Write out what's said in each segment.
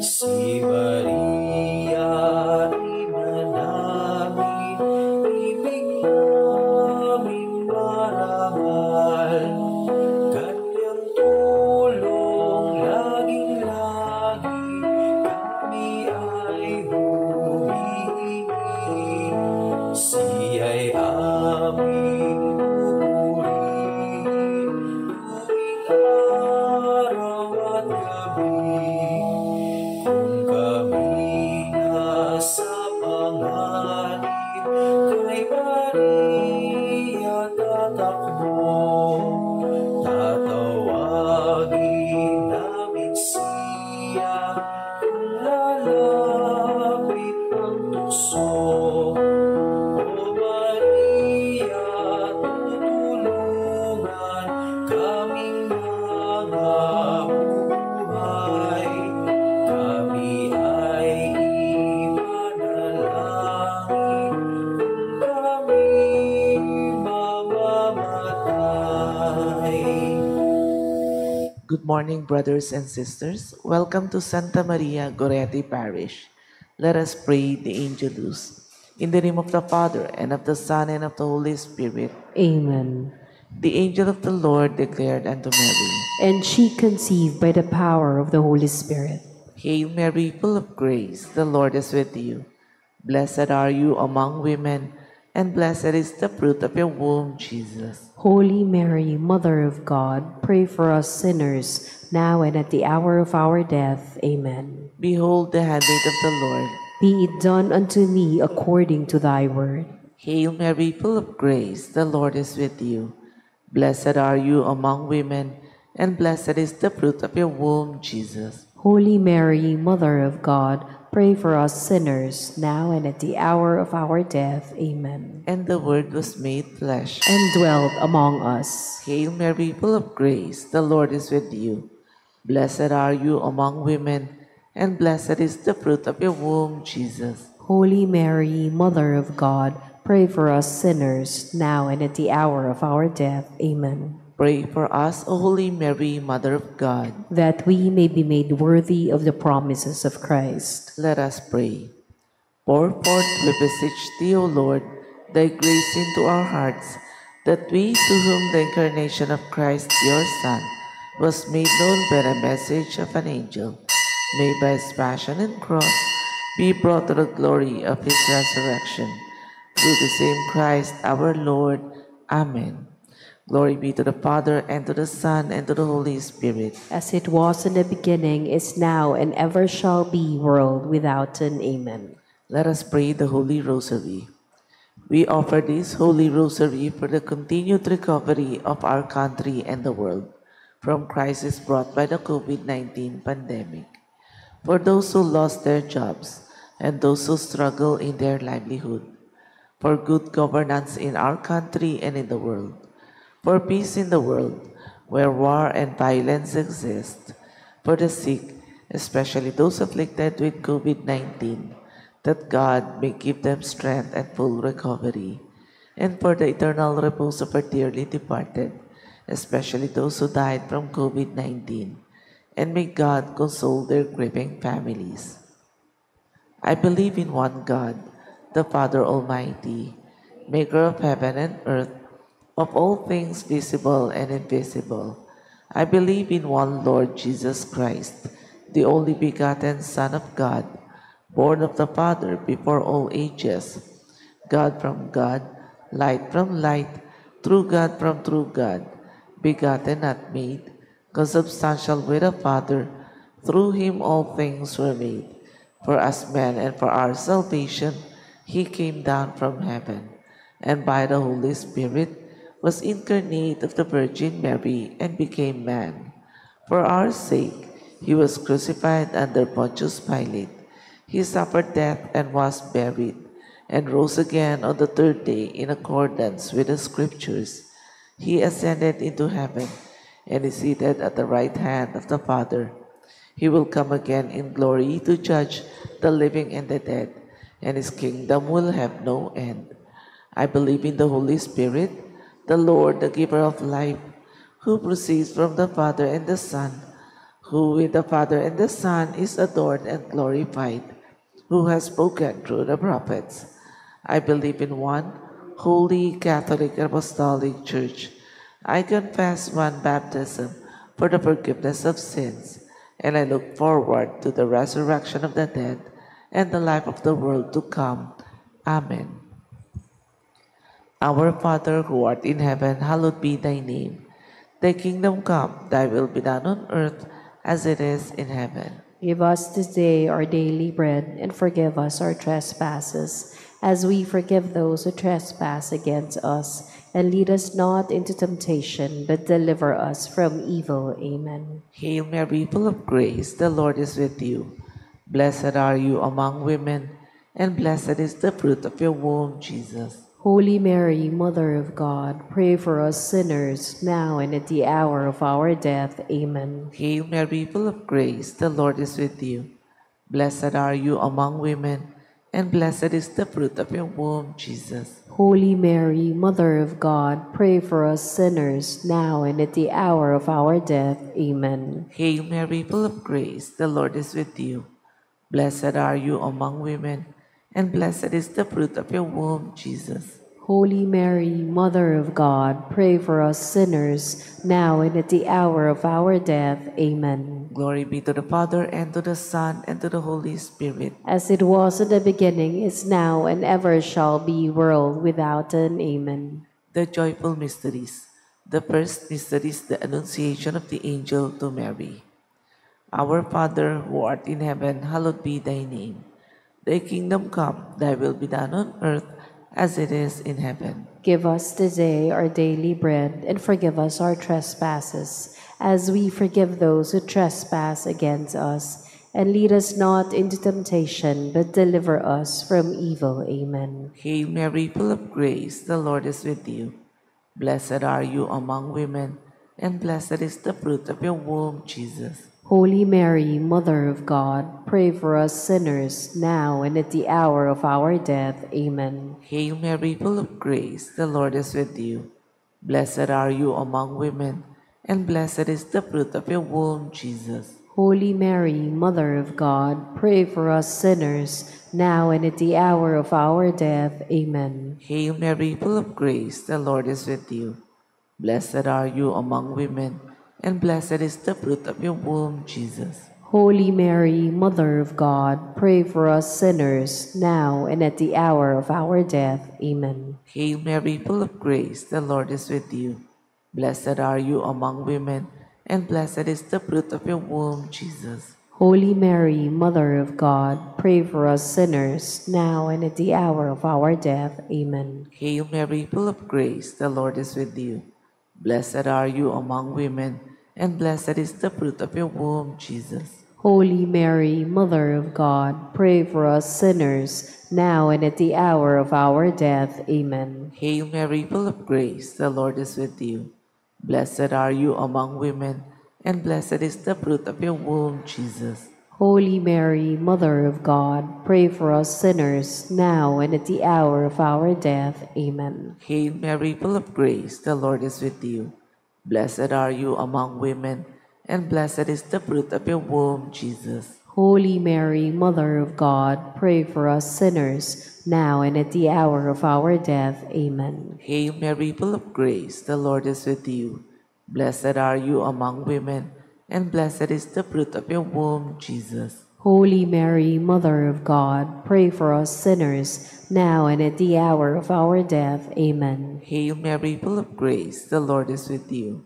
Si Maria, Ina namin, ibig naming marangal. Kanyang tulong laging-lagi kami ay humihingi. Siya'y aming pupurihin tuwing araw at gabi. Kung kami nasa panganib, kay Maria tatakbo. Tatawagin namin siya kung lalapit ang tukso. O Maria, tutulungan kaming mga buhay. Kami ay ipanalangin kung kami mamamatay. Good morning, brothers and sisters. Welcome to Santa Maria Goretti Parish. Let us pray the Angelus. In the name of the Father, and of the Son, and of the Holy Spirit. Amen. The angel of the Lord declared unto Mary, And she conceived by the power of the Holy Spirit. Hail Mary, full of grace, the Lord is with you. Blessed are you among women, and blessed is the fruit of your womb, Jesus. Holy Mary, Mother of God, pray for us sinners, now and at the hour of our death. Amen. Behold the handmaid of the Lord. Be it done unto me according to thy word. Hail Mary, full of grace, the Lord is with you. Blessed are you among women, and blessed is the fruit of your womb, Jesus. Holy Mary, Mother of God, pray for us sinners, now and at the hour of our death. Amen. And the Word was made flesh, And dwelt among us. Hail Mary, full of grace, the Lord is with you. Blessed are you among women, and blessed is the fruit of your womb, Jesus. Holy Mary, Mother of God, pray for us sinners, now and at the hour of our death. Amen. Pray for us, O Holy Mary, Mother of God. That we may be made worthy of the promises of Christ. Let us pray. Pour forth, we beseech thee, O Lord, thy grace into our hearts, that we, to whom the incarnation of Christ, your Son, was made known by the message of an angel, may by his passion and cross be brought to the glory of his resurrection. Through the same Christ our Lord. Amen. Glory be to the Father, and to the Son, and to the Holy Spirit. As it was in the beginning, is now, and ever shall be, world without end. Amen. Let us pray the Holy Rosary. We offer this Holy Rosary for the continued recovery of our country and the world from crisis brought by the COVID-19 pandemic. For those who lost their jobs and those who struggle in their livelihood. For good governance in our country and in the world. For peace in the world where war and violence exist. For the sick, especially those afflicted with COVID-19, that God may give them strength and full recovery. And for the eternal repose of our dearly departed, especially those who died from COVID-19, and may God console their grieving families. I believe in one God, the Father Almighty, maker of heaven and earth, of all things visible and invisible. I believe in one Lord Jesus Christ, the only begotten Son of God, born of the Father before all ages, God from God, light from light, true God from true God, begotten not made, consubstantial with the Father, through him all things were made. For us men and for our salvation, he came down from heaven, and by the Holy Spirit was incarnate of the Virgin Mary and became man. For our sake, he was crucified under Pontius Pilate. He suffered death and was buried, and rose again on the third day in accordance with the Scriptures. He ascended into heaven and is seated at the right hand of the Father. He will come again in glory to judge the living and the dead, and his kingdom will have no end. I believe in the Holy Spirit, the Lord, the giver of life, who proceeds from the Father and the Son, who with the Father and the Son is adored and glorified, who has spoken through the prophets. I believe in one holy Catholic Apostolic Church. I confess one baptism for the forgiveness of sins, and I look forward to the resurrection of the dead and the life of the world to come. Amen. Our Father who art in heaven, hallowed be thy name. Thy kingdom come, thy will be done on earth as it is in heaven. Give us this day our daily bread, and forgive us our trespasses, as we forgive those who trespass against us. And lead us not into temptation, but deliver us from evil. Amen. Hail Mary, full of grace, the Lord is with you. Blessed are you among women, and blessed is the fruit of your womb, Jesus. Holy Mary, Mother of God, pray for us sinners, now and at the hour of our death. Amen. Hail Mary, full of grace, the Lord is with you. Blessed are you among women, and blessed is the fruit of your womb, Jesus. Holy Mary, Mother of God, pray for us sinners, now and at the hour of our death. Amen. Hail Mary, full of grace, the Lord is with you. Blessed are you among women, and blessed is the fruit of your womb, Jesus. Holy Mary, Mother of God, pray for us sinners, now and at the hour of our death. Amen. Glory be to the Father, and to the Son, and to the Holy Spirit. As it was in the beginning, is now, and ever shall be, world without end. Amen. The joyful mysteries. The first mystery is the Annunciation of the angel to Mary. Our Father, who art in heaven, hallowed be thy name. Thy kingdom come, thy will be done on earth as it is in heaven. Give us this day our daily bread, and forgive us our trespasses, as we forgive those who trespass against us. And lead us not into temptation, but deliver us from evil. Amen. Hail Mary, full of grace, the Lord is with you. Blessed are you among women, and blessed is the fruit of your womb, Jesus. Holy Mary, Mother of God, pray for us sinners, now and at the hour of our death. Amen. Hail Mary, full of grace, the Lord is with you. Blessed are you among women, and blessed is the fruit of your womb, Jesus. Holy Mary, Mother of God, pray for us sinners, now and at the hour of our death. Amen. Hail Mary, full of grace, the Lord is with you. Blessed are you among women, and blessed is the fruit of your womb, Jesus. Holy Mary, Mother of God, pray for us sinners, now and at the hour of our death. Amen. Hail Mary, full of grace, the Lord is with you. Blessed are you among women, and blessed is the fruit of your womb, Jesus. Holy Mary, Mother of God, pray for us sinners, now and at the hour of our death. Amen. Hail Mary, full of grace, the Lord is with you. Blessed are you among women, and blessed is the fruit of your womb, Jesus. Holy Mary, Mother of God, pray for us sinners, now and at the hour of our death. Amen. Hail Mary, full of grace, the Lord is with you. Blessed are you among women, and blessed is the fruit of your womb, Jesus. Holy Mary, Mother of God, pray for us sinners, now and at the hour of our death. Amen. Hail Mary, full of grace, the Lord is with you. Blessed are you among women, and blessed is the fruit of your womb, Jesus. Holy Mary, Mother of God, pray for us sinners, now and at the hour of our death. Amen. Hail Mary, full of grace, the Lord is with you. Blessed are you among women, and blessed is the fruit of your womb, Jesus. Holy Mary, Mother of God, pray for us sinners, now and at the hour of our death. Amen. Hail Mary, full of grace, the Lord is with you.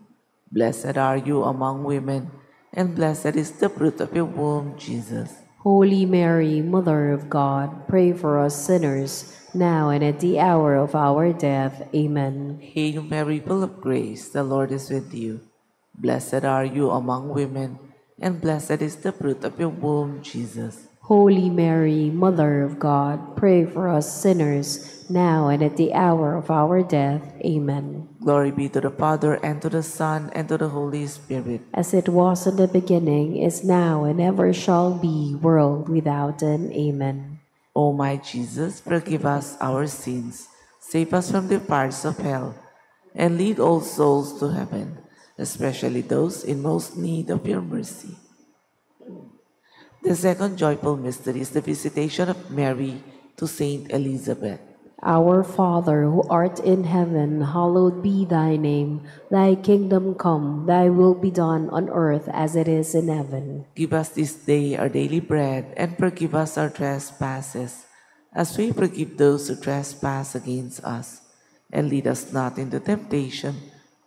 Blessed are you among women, and blessed is the fruit of your womb, Jesus. Holy Mary, Mother of God, pray for us sinners, now and at the hour of our death. Amen. Hail Mary, full of grace, the Lord is with you. Blessed are you among women, and blessed is the fruit of your womb, Jesus. Holy Mary, Mother of God, pray for us sinners, now and at the hour of our death. Amen. Glory be to the Father, and to the Son, and to the Holy Spirit. As it was in the beginning, is now, and ever shall be, world without end. Amen. O my Jesus, forgive us our sins, save us from the fires of hell, and lead all souls to heaven, especially those in most need of your mercy. The second joyful mystery is the visitation of Mary to Saint Elizabeth. Our Father, who art in heaven, hallowed be thy name. Thy kingdom come, thy will be done on earth as it is in heaven. Give us this day our daily bread, and forgive us our trespasses, as we forgive those who trespass against us. And lead us not into temptation,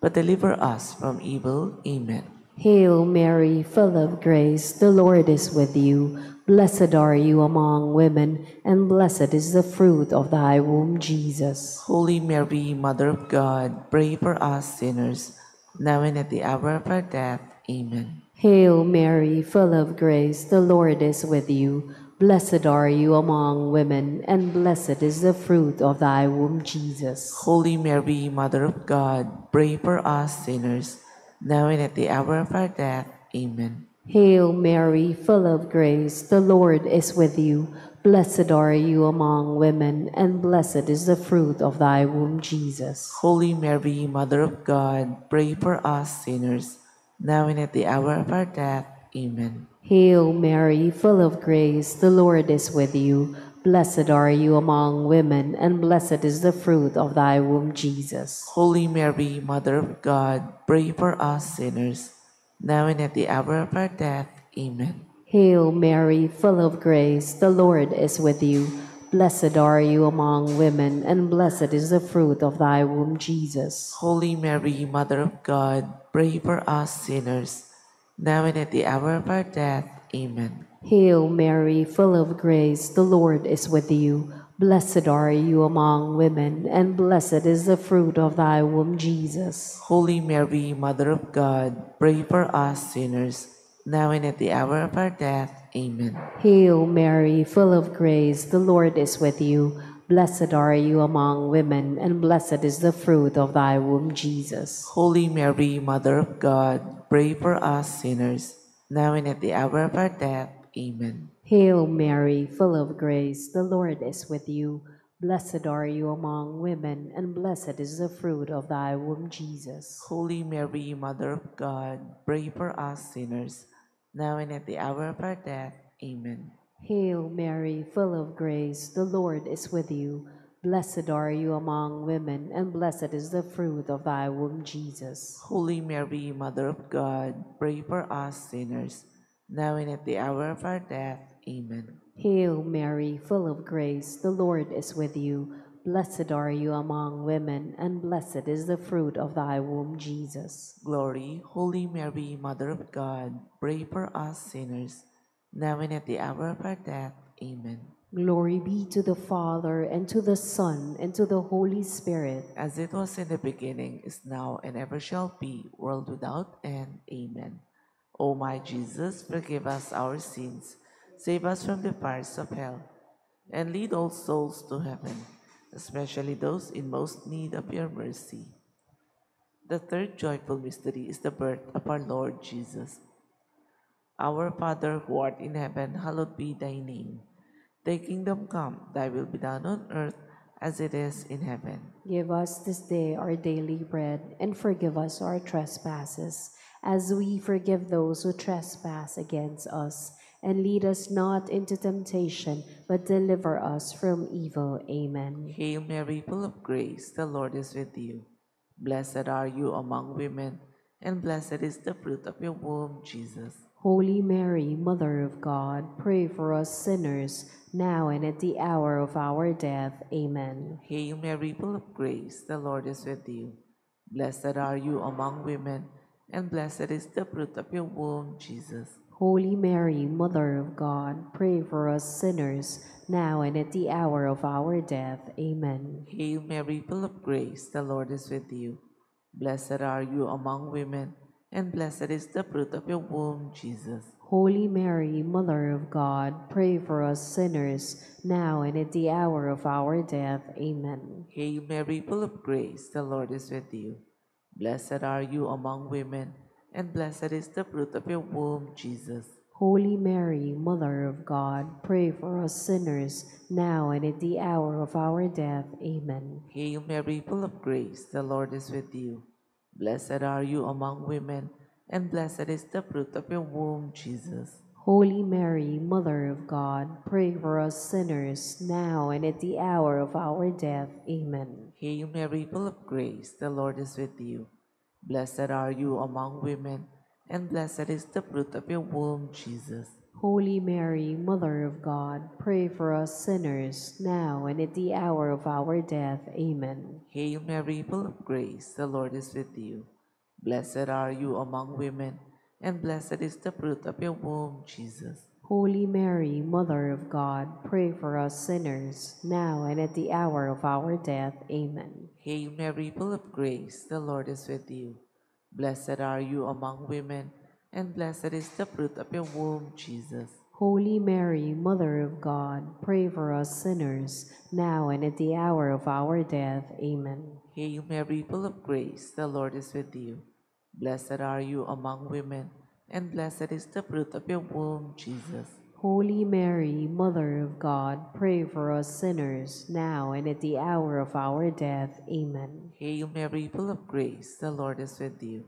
but deliver us from evil. Amen. Hail Mary, full of grace, the Lord is with you. Blessed are you among women, and blessed is the fruit of thy womb, Jesus. Holy Mary, Mother of God, pray for us sinners, now and at the hour of our death. Amen. Hail Mary, full of grace, the Lord is with you. Blessed are you among women, and blessed is the fruit of thy womb, Jesus. Holy Mary, Mother of God, pray for us sinners, now and at the hour of our death. Amen. Hail Mary, full of grace, the Lord is with you. Blessed are you among women, and blessed is the fruit of thy womb, Jesus. Holy Mary, Mother of God, pray for us sinners, now and at the hour of our death. Amen. Hail Mary, full of grace, the Lord is with you. Blessed are you among women, and blessed is the fruit of thy womb, Jesus. Holy Mary, Mother of God, pray for us sinners, now and at the hour of our death. Amen. Hail Mary, full of grace, the Lord is with you. Blessed are you among women, and blessed is the fruit of thy womb, Jesus. Holy Mary, Mother of God, pray for us sinners, now and at the hour of our death. Amen. Hail Mary, full of grace, the Lord is with you. Blessed are you among women, and blessed is the fruit of thy womb, Jesus. Holy Mary, Mother of God, pray for us sinners, now and at the hour of our death. Amen. Hail Mary, full of grace, the Lord is with you. Blessed are you among women, and blessed is the fruit of thy womb, Jesus. Holy Mary, Mother of God, pray for us sinners, now and at the hour of our death. Amen. Hail Mary, full of grace, the Lord is with you. Blessed are you among women, and blessed is the fruit of thy womb, Jesus. Holy Mary, Mother of God, pray for us sinners, now and at the hour of our death. Amen. Hail Mary, full of grace, the Lord is with you. Blessed are you among women, and blessed is the fruit of thy womb, Jesus. Holy Mary, Mother of God, pray for us sinners, now and at the hour of our death. Amen. Hail Mary, full of grace, the Lord is with you. Blessed are you among women, and blessed is the fruit of thy womb, Jesus. Glory, Holy Mary, Mother of God, pray for us sinners, now and at the hour of our death. Amen. Glory be to the Father, and to the Son, and to the Holy Spirit. As it was in the beginning, is now, and ever shall be, world without end. Amen. O my Jesus, forgive us our sins, save us from the fires of hell, and lead all souls to heaven, especially those in most need of your mercy. The third joyful mystery is the birth of our Lord Jesus. Our Father who art in heaven, hallowed be thy name. Thy kingdom come, thy will be done on earth as it is in heaven. Give us this day our daily bread, and forgive us our trespasses, as we forgive those who trespass against us. And lead us not into temptation, but deliver us from evil. Amen. Hail Mary, full of grace, the Lord is with you. Blessed are you among women, and blessed is the fruit of your womb, Jesus. Holy Mary, Mother of God, pray for us sinners, now and at the hour of our death. Amen. Hail Mary, full of grace, the Lord is with you. Blessed are you among women, and blessed is the fruit of your womb, Jesus. Holy Mary, Mother of God, pray for us sinners, now and at the hour of our death. Amen. Hail Mary, full of grace, the Lord is with you. Blessed are you among women, and blessed is the fruit of your womb, Jesus. Holy Mary, Mother of God, pray for us sinners, now and at the hour of our death. Amen. Hail Mary, full of grace, the Lord is with you. Blessed are you among women, and blessed is the fruit of your womb, Jesus. Holy Mary, Mother of God, pray for us sinners, now and at the hour of our death. Amen. Hail Mary, full of grace, the Lord is with you. Blessed are you among women, and blessed is the fruit of your womb, Jesus. Holy Mary, Mother of God, pray for us sinners, now and at the hour of our death. Amen. Hail Mary, full of grace, the Lord is with you. Blessed are you among women, and blessed is the fruit of your womb, Jesus. Holy Mary, Mother of God, pray for us sinners, now and at the hour of our death. Amen. Hail Mary, full of grace, the Lord is with you. Blessed are you among women, and blessed is the fruit of your womb, Jesus. Holy Mary, Mother of God, pray for us sinners, now and at the hour of our death. Amen. Hail Mary, full of grace, the Lord is with you. Blessed are you among women, and blessed is the fruit of your womb, Jesus. Holy Mary, Mother of God, pray for us sinners, now and at the hour of our death. Amen. Hail Mary, full of grace, the Lord is with you. Blessed are you among women, and blessed is the fruit of your womb, Jesus. Holy Mary, Mother of God, pray for us sinners, now and at the hour of our death. Amen. Hail Mary, full of grace, the Lord is with you.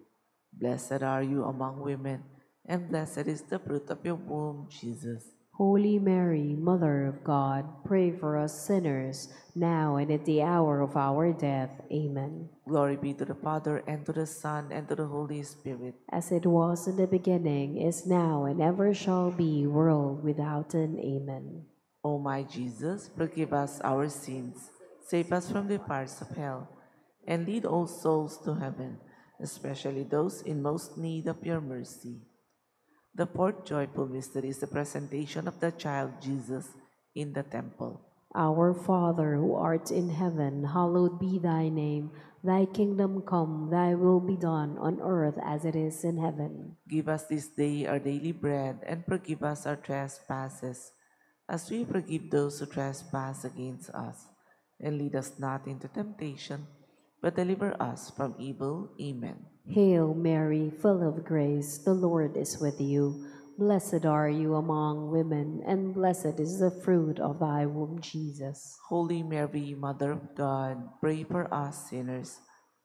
Blessed are you among women, and blessed is the fruit of your womb, Jesus. Holy Mary, Mother of God, pray for us sinners, now and at the hour of our death. Amen. Glory be to the Father, and to the Son, and to the Holy Spirit. As it was in the beginning, is now, and ever shall be, world without end. Amen. O my Jesus, forgive us our sins, save us from the fires of hell, and lead all souls to heaven, especially those in most need of your mercy. The fourth joyful mystery is the presentation of the child Jesus in the temple. Our Father, who art in heaven, hallowed be thy name. Thy kingdom come, thy will be done on earth as it is in heaven. Give us this day our daily bread, and forgive us our trespasses, as we forgive those who trespass against us. And lead us not into temptation, but deliver us from evil. Amen. Hail Mary, full of grace, the Lord is with you. Blessed are you among women, and blessed is the fruit of thy womb, Jesus. Holy Mary, Mother of God, pray for us sinners,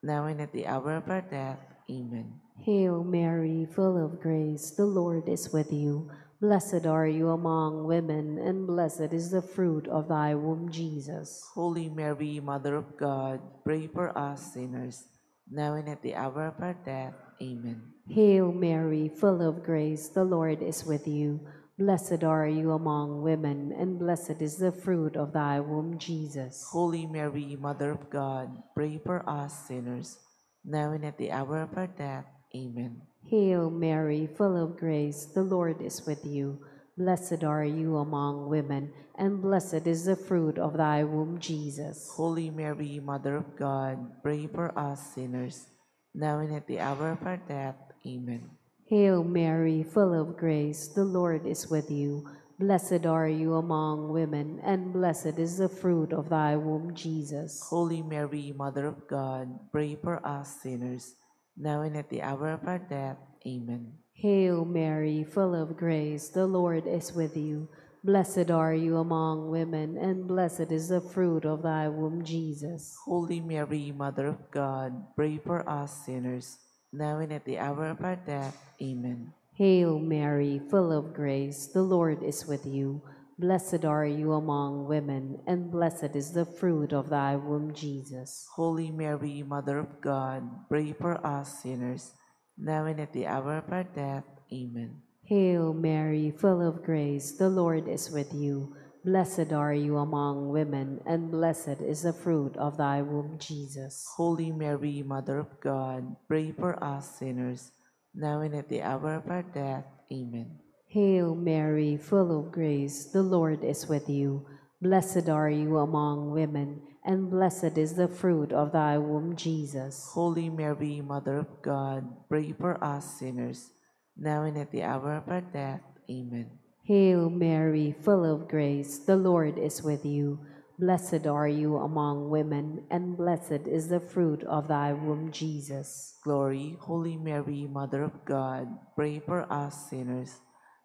now and at the hour of our death. Amen. Hail Mary, full of grace, the Lord is with you. Blessed are you among women, and blessed is the fruit of thy womb, Jesus. Holy Mary, Mother of God, pray for us sinners, now and at the hour of our death. Amen. Hail Mary, full of grace, the Lord is with you. Blessed are you among women, and blessed is the fruit of thy womb, Jesus. Holy Mary, Mother of God, pray for us sinners, now and at the hour of our death. Amen. Hail Mary, full of grace, the Lord is with you. Blessed are you among women, and blessed is the fruit of thy womb, Jesus. Holy Mary, Mother of God, pray for us sinners, now and at the hour of our death. Amen. Hail Mary, full of grace, the Lord is with you. Blessed are you among women, and blessed is the fruit of thy womb, Jesus. Holy Mary, Mother of God, pray for us sinners, now and at the hour of our death. Amen. Hail Mary, full of grace, the Lord is with you. Blessed are you among women, and blessed is the fruit of thy womb, Jesus. Holy Mary, Mother of God, pray for us sinners, now and at the hour of our death. Amen. Hail Mary, full of grace, the Lord is with you. Blessed are you among women, and blessed is the fruit of thy womb, Jesus. Holy Mary, Mother of God, pray for us sinners, now and at the hour of our death. Amen. Hail Mary, full of grace, the Lord is with you. Blessed are you among women, and blessed is the fruit of thy womb, Jesus. Holy Mary, Mother of God, pray for us sinners, now and at the hour of our death. Amen. Hail Mary, full of grace, the Lord is with you. Blessed are you among women, and blessed is the fruit of thy womb, Jesus. Holy Mary, Mother of God, pray for us sinners, now and at the hour of our death. Amen. Hail Mary, full of grace, the Lord is with you. Blessed are you among women, and blessed is the fruit of thy womb, Jesus. Glory, Holy Mary, Mother of God, pray for us sinners,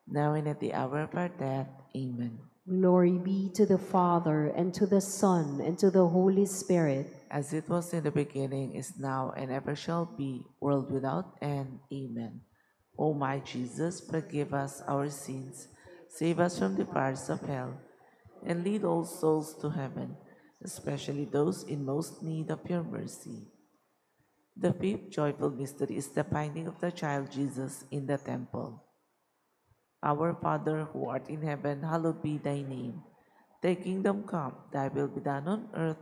now and at the hour of our death. Amen. Glory be to the Father, and to the Son, and to the Holy Spirit. As it was in the beginning, is now, and ever shall be, world without end. Amen. O my Jesus, forgive us our sins, save us from the fires of hell, and lead all souls to heaven, especially those in most need of your mercy. The fifth joyful mystery is the finding of the child Jesus in the temple. Our Father who art in heaven, hallowed be thy name. Thy kingdom come, thy will be done on earth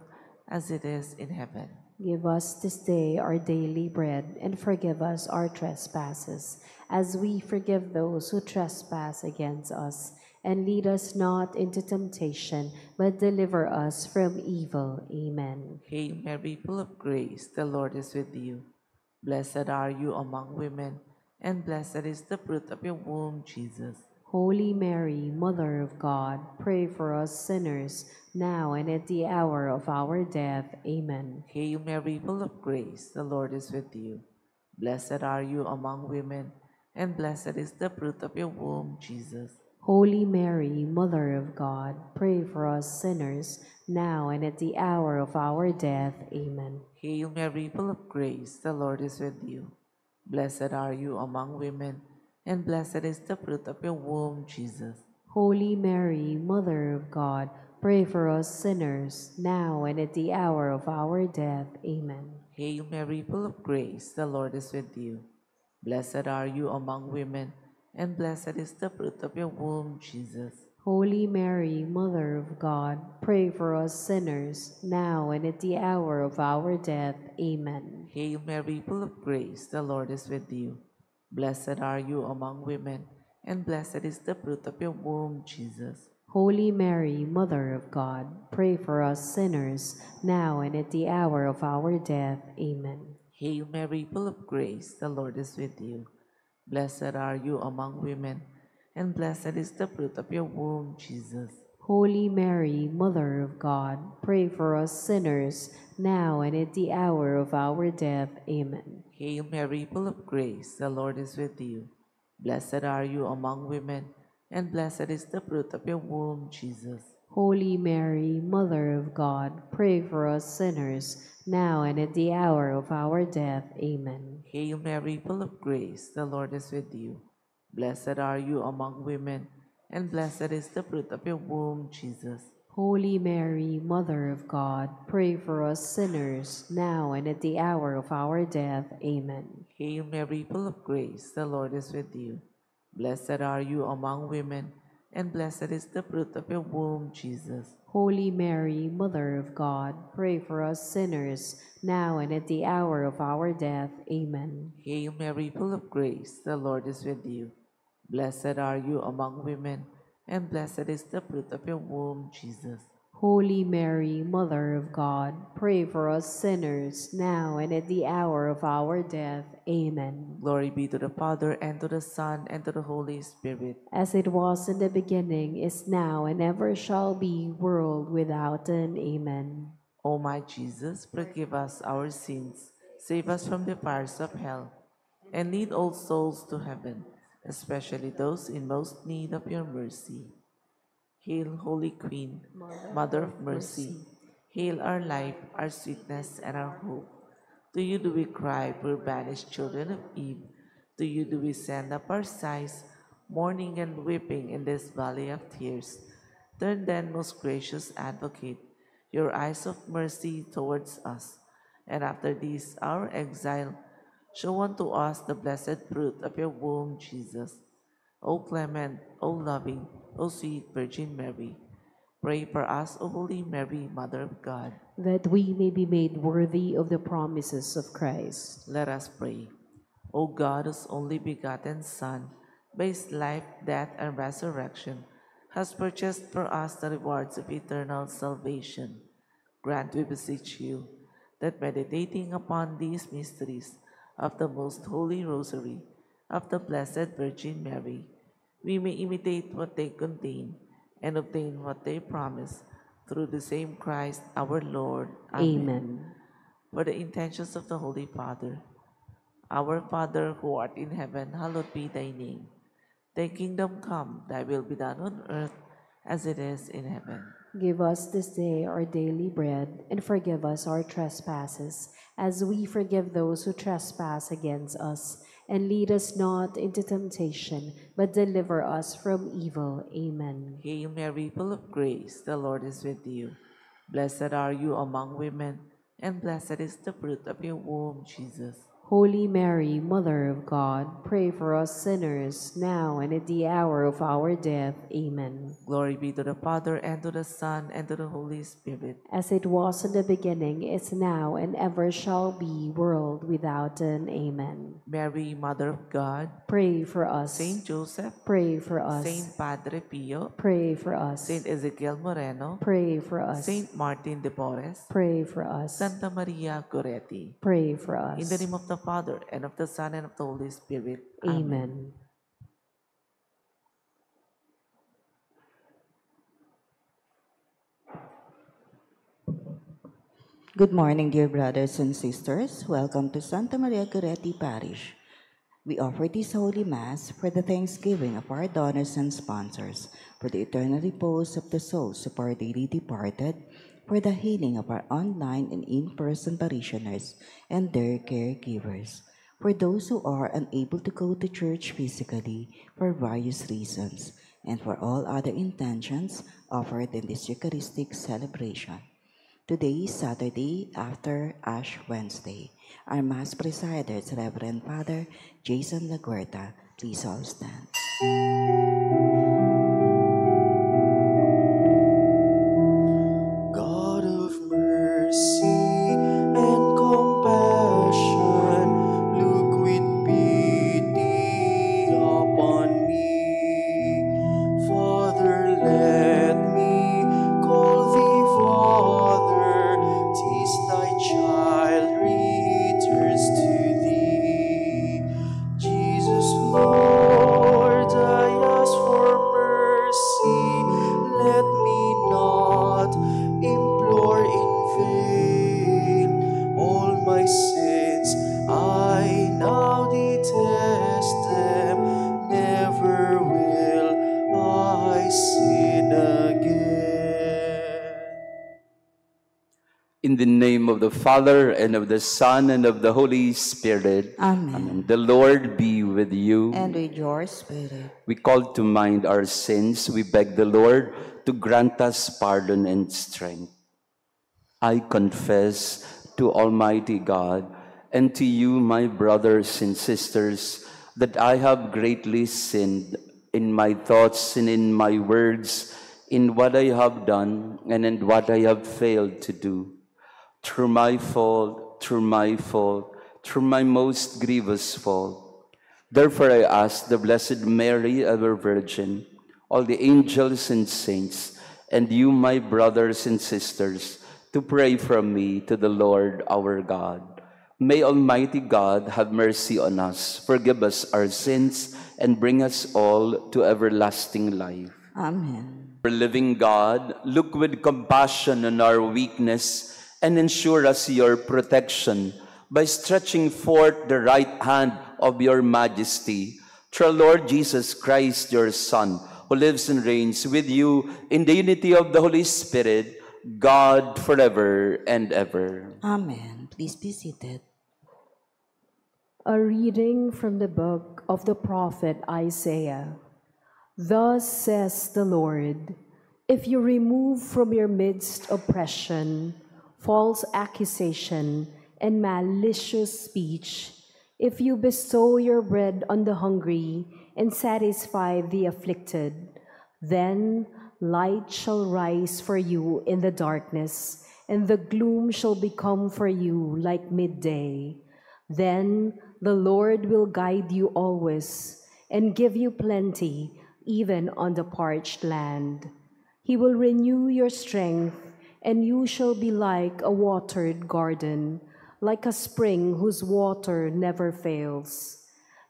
as it is in heaven. Give us this day our daily bread, and forgive us our trespasses, as we forgive those who trespass against us. And lead us not into temptation, but deliver us from evil. Amen. Hail Mary, full of grace, the Lord is with you. Blessed are you among women, and blessed is the fruit of your womb, Jesus. Holy Mary, Mother of God, pray for us sinners, now and at the hour of our death. Amen. Hail Mary, full of grace, the Lord is with you. Blessed are you among women, and blessed is the fruit of your womb, Jesus. Holy Mary, Mother of God, pray for us sinners, now and at the hour of our death. Amen. Hail Mary, full of grace, the Lord is with you. Blessed are you among women, and blessed is the fruit of your womb, Jesus. Holy Mary, Mother of God, pray for us sinners, now and at the hour of our death. Amen. Hail Mary, full of grace, the Lord is with you. Blessed are you among women, and blessed is the fruit of your womb, Jesus. Holy Mary, Mother of God, pray for us sinners, now and at the hour of our death. Amen. Hail Mary, full of grace, the Lord is with you. Blessed are you among women, and blessed is the fruit of your womb, Jesus. Holy Mary, Mother of God, pray for us sinners, now and at the hour of our death. Amen. Hail Mary, full of grace, the Lord is with you. Blessed are you among women, and blessed is the fruit of your womb, Jesus. Holy Mary, Mother of God, pray for us sinners, now and at the hour of our death. Amen. Hail Mary, full of grace, the Lord is with you. Blessed are you among women, and blessed is the fruit of your womb, Jesus. Holy Mary, Mother of God, pray for us sinners, now and at the hour of our death. Amen. Hail Mary, full of grace, the Lord is with you. Blessed are you among women, and blessed is the fruit of your womb, Jesus. Holy Mary, Mother of God, pray for us sinners, now and at the hour of our death. Amen. Hail Mary, full of grace, the Lord is with you. Blessed are you among women, and blessed is the fruit of your womb, Jesus. Holy Mary, Mother of God, pray for us sinners, now and at the hour of our death. Amen. Hail Mary, full of grace, the Lord is with you. Blessed are you among women, and blessed is the fruit of your womb, Jesus. Holy Mary, Mother of God, pray for us sinners, now and at the hour of our death. Amen. Glory be to the Father, and to the Son, and to the Holy Spirit. As it was in the beginning, is now, and ever shall be, world without end. Amen. O my Jesus, forgive us our sins, save us from the fires of hell, and lead all souls to heaven, especially those in most need of your mercy. Hail, Holy Queen, Mother of Mercy. Hail our life, our sweetness, and our hope. To you do we cry, poor banished children of Eve. To you do we send up our sighs, mourning and weeping in this valley of tears. Turn then, most gracious Advocate, your eyes of mercy towards us, and after this our exile, show unto us the blessed fruit of your womb, Jesus. O clement, O loving, O sweet Virgin Mary, pray for us, O Holy Mary, Mother of God. That we may be made worthy of the promises of Christ. Let us pray. O God, whose only begotten Son, by his life, death, and resurrection, has purchased for us the rewards of eternal salvation, grant, we beseech you, that meditating upon these mysteries of the most holy Rosary of the Blessed Virgin Mary, we may imitate what they contain and obtain what they promise, through the same Christ our Lord. Amen. Amen. For the intentions of the Holy Father, our Father who art in heaven, hallowed be thy name. Thy kingdom come, thy will be done on earth as it is in heaven. Give us this day our daily bread, and forgive us our trespasses, as we forgive those who trespass against us. and lead us not into temptation, but deliver us from evil. Amen. Hail Mary, full of grace, the Lord is with you. Blessed are you among women, and blessed is the fruit of your womb, Jesus. Holy Mary, Mother of God, pray for us sinners, now and at the hour of our death. Amen. Glory be to the Father, and to the Son, and to the Holy Spirit. As it was in the beginning, is now, and ever shall be, world without end. Amen. Mary, Mother of God, Pray for us. Saint Joseph, Pray for us. Saint Padre Pio, Pray for us. Saint Ezekiel Moreno, Pray for us. Saint Martin de Porres, Pray for us. Santa Maria Goretti. Pray for us. In the name of the Father, and of the Son, and of the Holy Spirit. Amen. Good morning, dear brothers and sisters. Welcome to Santa Maria Goretti Parish. We offer this Holy Mass for the thanksgiving of our donors and sponsors, for the eternal repose of the souls of our dearly departed, for the healing of our online and in-person parishioners and their caregivers, for those who are unable to go to church physically for various reasons, and for all other intentions offered in this Eucharistic celebration. Today is Saturday after Ash Wednesday. Our Mass presider is Reverend Father Jason Laguerta. Please all stand. God of mercy and compassion, look with pity upon me. Father, let me call thee Father, 'tis thy child returns to thee. Jesus, Lord, I ask for mercy. Let me not implore in vain. All my sins I now detest them. Never will I sin again. In the name of the Father, and of the Son, and of the Holy Spirit. Amen. The Lord be with you. And with your spirit. We call to mind our sins. We beg the Lord to grant us pardon and strength. I confess to Almighty God and to you, my brothers and sisters, that I have greatly sinned in my thoughts and in my words, in what I have done and in what I have failed to do. Through my fault, through my most grievous fault. Therefore I ask the Blessed Mary, ever Virgin, all the angels and saints, and you, my brothers and sisters, to pray for me to the Lord our God. May Almighty God have mercy on us, forgive us our sins, and bring us all to everlasting life. Amen. For living God, look with compassion on our weakness and ensure us your protection by stretching forth the right hand of your majesty. Through our Lord Jesus Christ, your Son, who lives and reigns with you in the unity of the Holy Spirit, God forever and ever. Amen. Please be seated. A reading from the book of the prophet Isaiah. Thus says the Lord, if you remove from your midst oppression, false accusation, and malicious speech, if you bestow your bread on the hungry and satisfy the afflicted, then light shall rise for you in the darkness, and the gloom shall become for you like midday. Then the Lord will guide you always and give you plenty, even on the parched land. He will renew your strength, and you shall be like a watered garden, like a spring whose water never fails.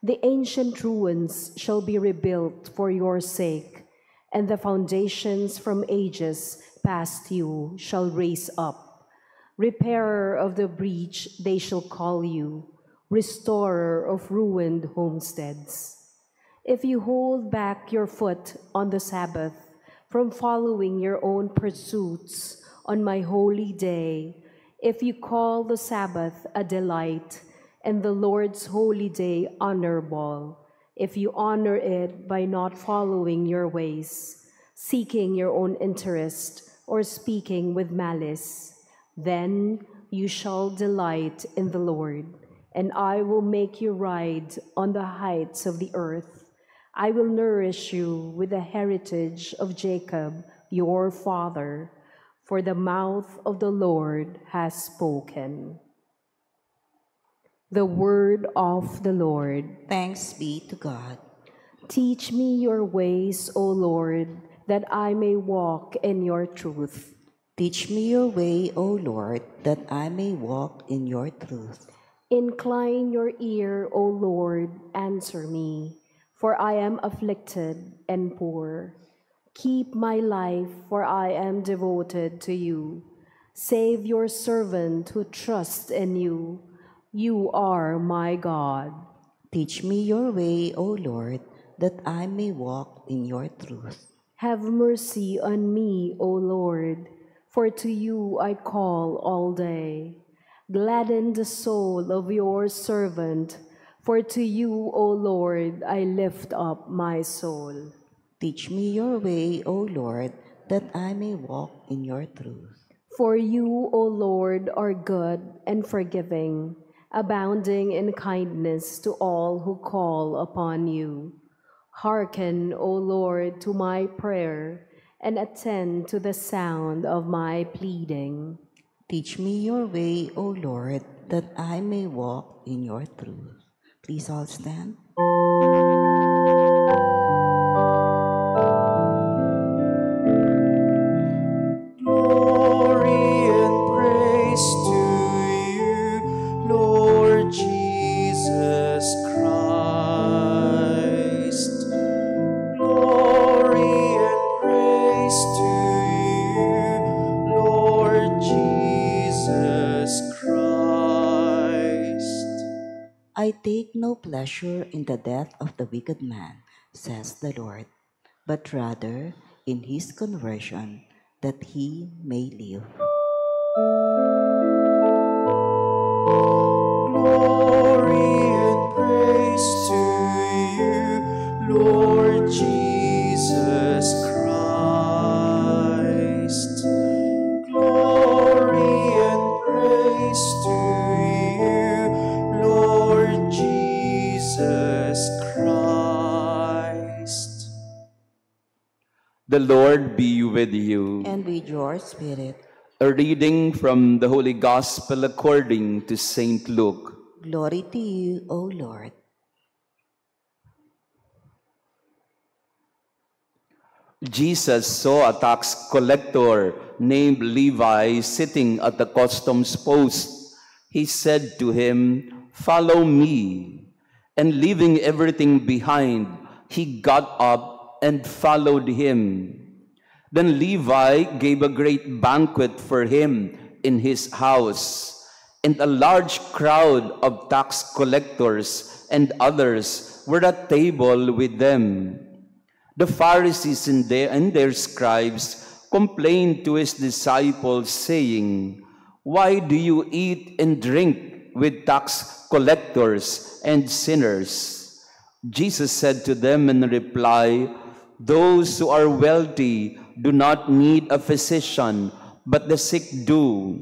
The ancient ruins shall be rebuilt for your sake, and the foundations from ages past you shall raise up. Repairer of the breach they shall call you, restorer of ruined homesteads. If you hold back your foot on the Sabbath from following your own pursuits on my holy day, if you call the Sabbath a delight and the Lord's holy day honorable, if you honor it by not following your ways, seeking your own interest, or speaking with malice, then you shall delight in the Lord, and I will make you ride on the heights of the earth. I will nourish you with the heritage of Jacob, your father, for the mouth of the Lord has spoken. The word of the Lord. Thanks be to God. Teach me your ways, O Lord, that I may walk in your truth. Teach me your way, O Lord, that I may walk in your truth. Incline your ear, O Lord, answer me, for I am afflicted and poor. Keep my life, for I am devoted to you. Save your servant who trusts in you. You are my God. Teach me your way, O Lord, that I may walk in your truth. Have mercy on me, O Lord, for to you I call all day. Gladden the soul of your servant, for to you, O Lord, I lift up my soul. Teach me your way, O Lord, that I may walk in your truth. For you, O Lord, are good and forgiving, abounding in kindness to all who call upon you. Hearken, O Lord, to my prayer, and attend to the sound of my pleading. Teach me your way, O Lord, that I may walk in your truth. Please all stand. Glory and praise to you, Lord Jesus Christ. Glory and praise to you, Lord Jesus Christ. I take no pleasure in the death of the wicked man, says the Lord, but rather in his conversion, that he may live. Glory and praise to you, Lord Jesus Christ. Glory and praise to you, Lord Jesus Christ. The Lord be with you. And with your spirit, A reading from the Holy Gospel according to St. Luke. glory to you, O Lord. Jesus saw a tax collector named Levi sitting at the customs post. He said to him, "Follow me." And leaving everything behind, he got up and followed him. Then Levi gave a great banquet for him in his house, and a large crowd of tax collectors and others were at table with them. The Pharisees and their scribes complained to his disciples, saying, "Why do you eat and drink with tax collectors and sinners?" Jesus said to them in reply, "Those who are wealthy do not need a physician, but the sick do.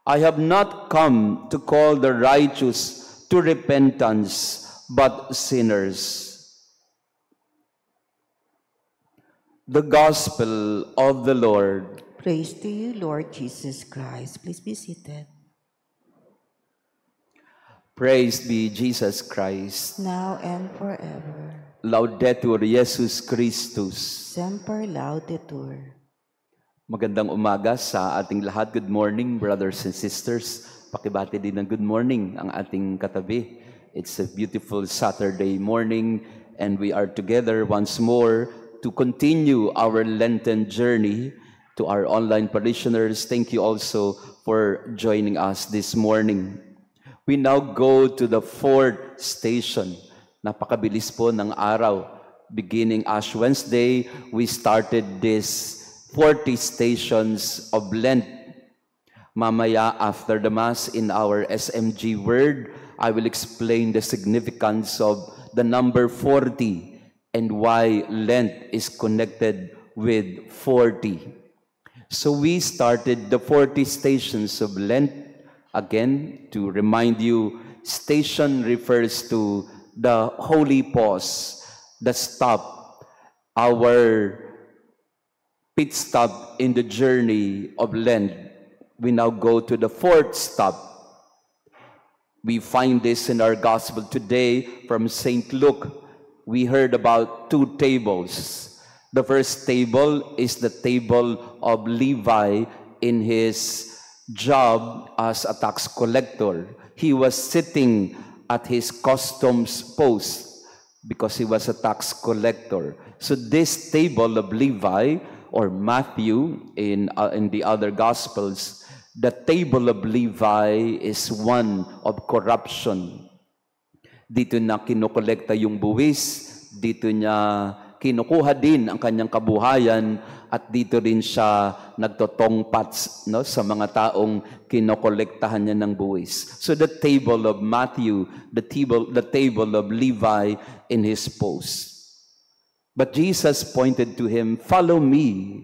I have not come to call the righteous to repentance, but sinners." The Gospel of the Lord. Praise to you, Lord Jesus Christ. Please be seated. Praise be Jesus Christ. Now and forever. Laudetur Jesus Christus. Semper laudetur. Magandang umaga sa ating lahat. Good morning, brothers and sisters. Pakibati din ng good morning ang ating katabi. It's a beautiful Saturday morning and we are together once more to continue our Lenten journey. To our online parishioners, thank you also for joining us this morning. We now go to the fourth station. Napakabilis po ng araw. Beginning Ash Wednesday, we started this 40 stations of Lent. Mamaya after the Mass in our SMG word, I will explain the significance of the number 40 and why Lent is connected with 40. So we started the 40 stations of Lent. Again, to remind you, station refers to the holy pause, the stop, our pit stop in the journey of Lent. We now go to the fourth stop. We find this in our gospel today from St. Luke. We heard about two tables. The first table is the table of Levi in his job as a tax collector. He was sitting at his customs post because he was a tax collector. So this table of Levi, or Matthew in the other Gospels, the table of Levi is one of corruption. Dito na kinokolekta yung buwis, dito niya kinukuha din ang kanyang kabuhayan, at dito rin siya nagtotongpats, no, sa mga taong kinokolektahan niya ng buwis. So the table of Matthew, the table of Levi in his post. But Jesus pointed to him, "Follow me."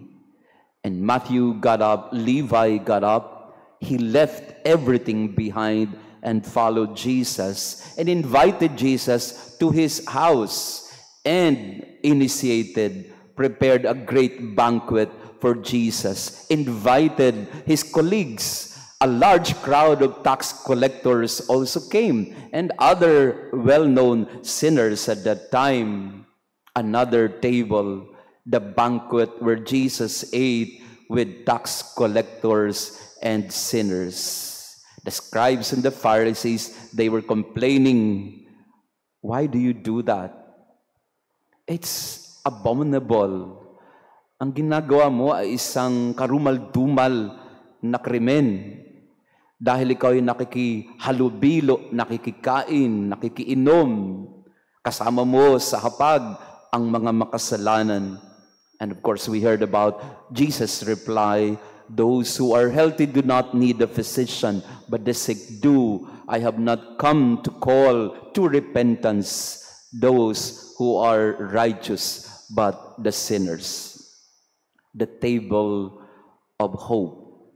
And Matthew got up, Levi got up, he left everything behind and followed Jesus and invited Jesus to his house and prepared a great banquet for Jesus, invited his colleagues. A large crowd of tax collectors also came, and other well-known sinners at that time. Another table, the banquet where Jesus ate with tax collectors and sinners. The scribes and the Pharisees, they were complaining, "Why do you do that? It's abominable. Ang ginagawa mo ay isang karumal-dumal na krimen. Dahil ikaw ay nakikihalubilo, nakikikain, nakikiinom. Kasama mo sa hapag ang mga makasalanan." And of course, we heard about Jesus' reply, "Those who are healthy do not need a physician, but the sick do. I have not come to call to repentance those who are righteous, but the sinners." The table of hope.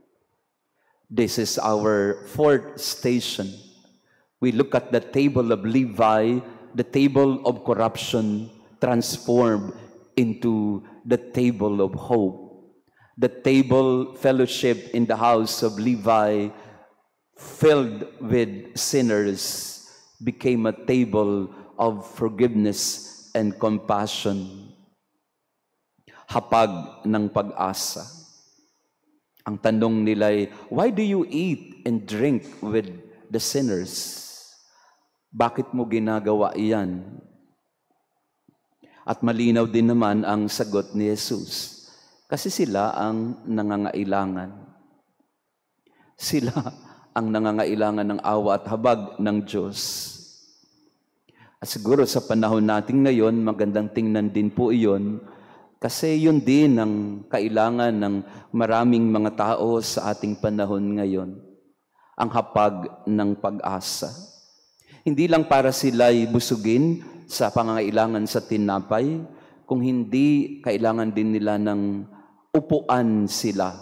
This is our fourth station. We look at the table of Levi, the table of corruption, transformed into the table of hope. The table fellowship in the house of Levi, filled with sinners, became a table of forgiveness and compassion. Hapag ng pag-asa. Ang tanong nila ay, "Why do you eat and drink with the sinners?" Bakit mo ginagawa iyan? At malinaw din naman ang sagot ni Jesus. Kasi sila ang nangangailangan. Sila ang nangangailangan ng awa at habag ng Diyos. At siguro sa panahon natin ngayon, magandang tingnan din po iyon, kasi yun din ang kailangan ng maraming mga tao sa ating panahon ngayon. Ang hapag ng pag-asa. Hindi lang para sila'y busugin sa pangangailangan sa tinapay, kung hindi, kailangan din nila ng upuan sila.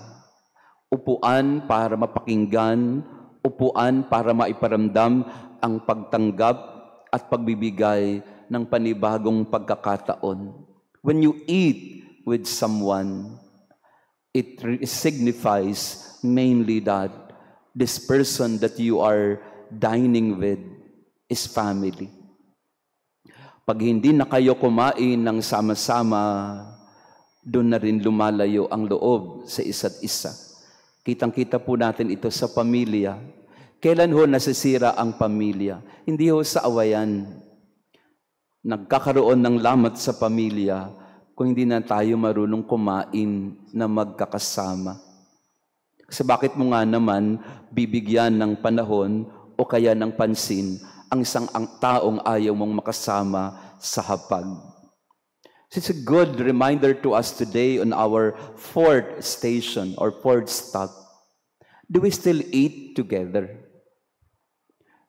Upuan para mapakinggan, upuan para maiparamdam ang pagtanggap at pagbibigay ng panibagong pagkakataon. When you eat with someone, it signifies mainly that this person that you are dining with is family. Pag hindi na kayo kumain ng sama-sama, doon na rin lumalayo ang loob sa isa't isa. Kitang-kita po natin ito sa pamilya. Kailan ho nasisira ang pamilya? Hindi ho sa awayan. Nagkakaroon ng lamat sa pamilya kung hindi na tayo marunong kumain na magkakasama. Kasi bakit mo nga naman bibigyan ng panahon o kaya ng pansin ang isang taong ayaw mong makasama sa hapag? So it's a good reminder to us today on our fourth station or fourth stop. Do we still eat together?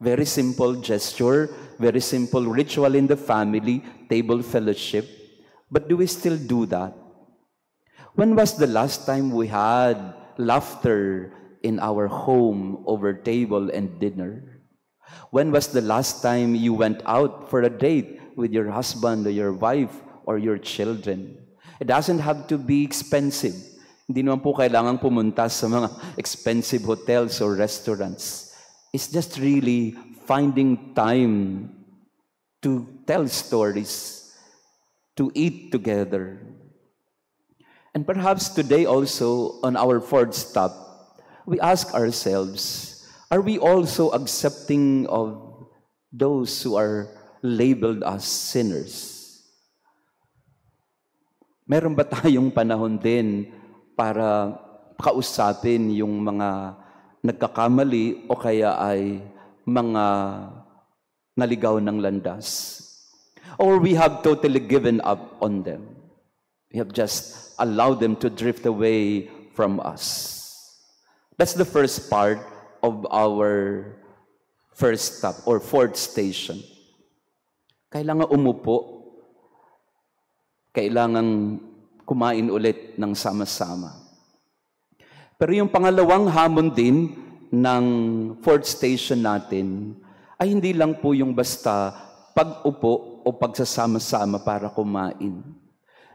Very simple gesture, very simple ritual in the family, table fellowship. But do we still do that? When was the last time we had laughter in our home over table and dinner? When was the last time you went out for a date with your husband or your wife or your children? It doesn't have to be expensive. Hindi naman po kailangan pumunta sa mga expensive hotels or restaurants. It's just really finding time to tell stories, to eat together. And perhaps today also, on our fourth stop, we ask ourselves, are we also accepting of those who are labeled as sinners? Meron ba tayong panahon din para kausapin yung mga nagkakamali o kaya ay mga naligaw ng landas? Or we have totally given up on them. We have just allowed them to drift away from us. That's the first part of our first stop or fourth station. Kailangan umupo. Kailangan kumain ulit ng sama-sama. Pero yung pangalawang hamon din ng fourth station natin ay hindi lang po yung basta pag-upo o pagsasama-sama para kumain.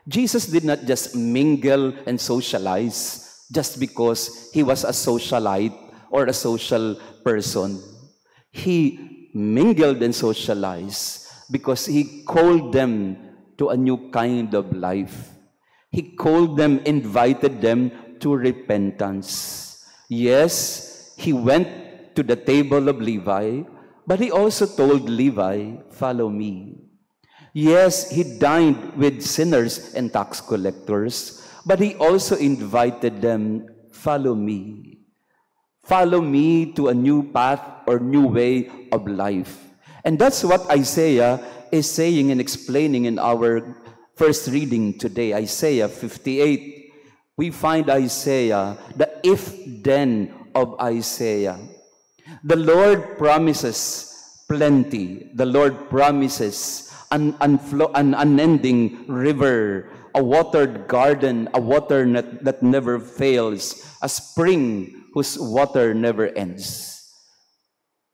Jesus did not just mingle and socialize just because he was a socialite or a social person. He mingled and socialized because he called them to a new kind of life. He called them, invited them to repentance. Yes, he went to the table of Levi, but he also told Levi, "Follow me." Yes, he dined with sinners and tax collectors, but he also invited them, "Follow me." Follow me to a new path or new way of life. And that's what Isaiah is saying and explaining in our first reading today, Isaiah 58. We find Isaiah, the if-then of Isaiah. The Lord promises plenty. The Lord promises an unending river, a watered garden, a water that never fails, a spring whose water never ends.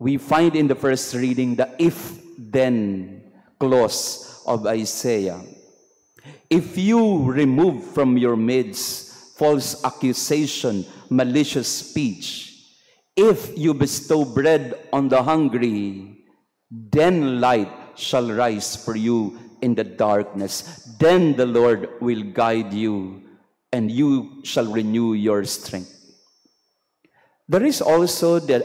We find in the first reading the if-then clause of Isaiah. If you remove from your midst false accusation, malicious speech, if you bestow bread on the hungry, then light shall rise for you in the darkness. Then the Lord will guide you, and you shall renew your strength. There is also the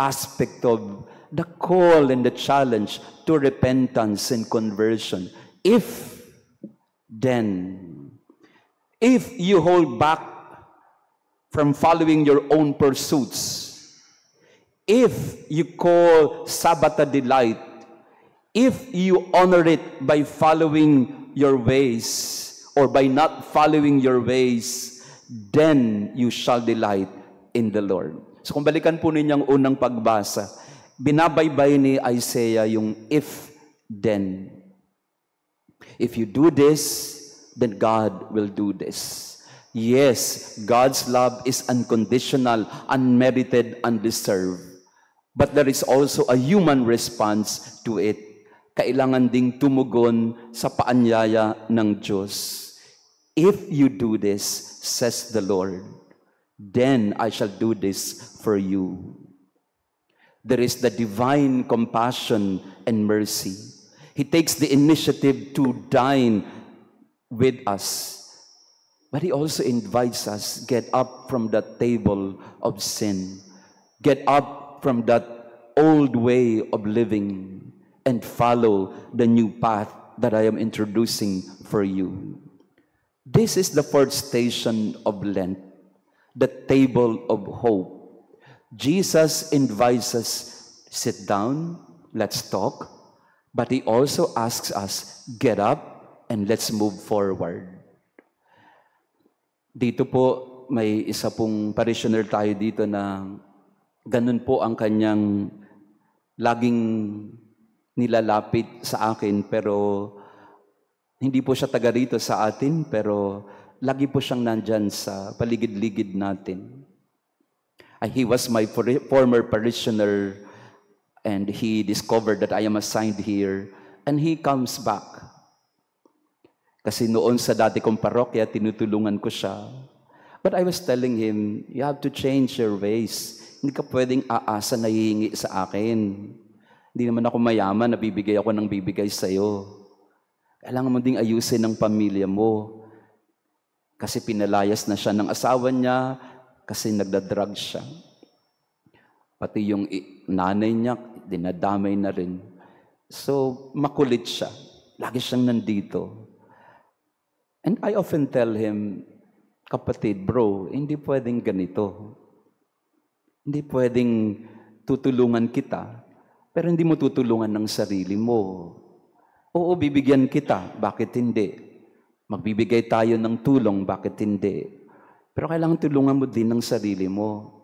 aspect of the call and the challenge to repentance and conversion. If you hold back from following your own pursuits, if you call Sabbath a delight, if you honor it by following your ways or by not following your ways, then you shall delight in the Lord. So kung balikan po ninyong unang pagbasa, binabaybay ni Isaiah yung if-then. If you do this, then God will do this. Yes, God's love is unconditional, unmerited, undeserved. But there is also a human response to it. Kailangan ding tumugon sa paanyaya ng Diyos. If you do this, says the Lord, then I shall do this for you. There is the divine compassion and mercy. He takes the initiative to dine with us. But he also invites us, get up from that table of sin. Get up from that old way of living and follow the new path that I am introducing for you. This is the fourth station of Lent, the table of hope. Jesus invites us, sit down, let's talk, but he also asks us, get up and let's move forward. Dito po, may isa pong parishioner tayo dito na ganun po ang kanyang laging nilalapit sa akin, pero hindi po siya taga rito sa atin, pero lagi po siyang nandyan sa paligid-ligid natin. He was my former parishioner, and he discovered that I am assigned here, and he comes back. Kasi noon sa dati kong parokya, tinutulungan ko siya. But I was telling him, you have to change your ways. Hindi ka pwedeng aasa na hihingi sa akin. Hindi naman ako mayaman, nabibigay ako ng bibigay sa'yo. Kailangan mo ding ayusin ang pamilya mo. Kasi pinalayas na siya ng asawa niya, kasi nagdadrug siya. Pati yung nanay niya, dinadamay na rin. So, makulit siya. Lagi siyang nandito. And I often tell him, kapatid, bro, hindi pwedeng ganito. Hindi pwedeng tutulungan kita, pero hindi mo tutulungan ng sarili mo. Oo, bibigyan kita. Bakit hindi? Magbibigay tayo ng tulong. Bakit hindi? Pero kailangan tulungan mo din ng sarili mo.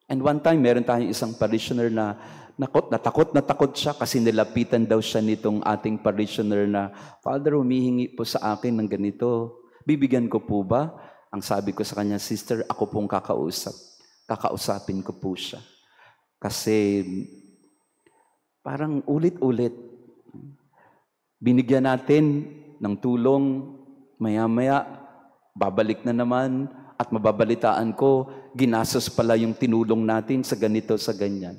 And one time, meron tayong isang parishioner na natakot siya kasi nilapitan daw siya nitong ating parishioner na, Father, humihingi po sa akin ng ganito. Bibigyan ko po ba? Ang sabi ko sa kanya, Sister, ako pong kakausap. Kakausapin ko po siya. Kasi parang ulit-ulit. Binigyan natin ng tulong, maya-maya, babalik na naman, at mababalitaan ko, ginastos pala yung tinulong natin sa ganito, sa ganyan.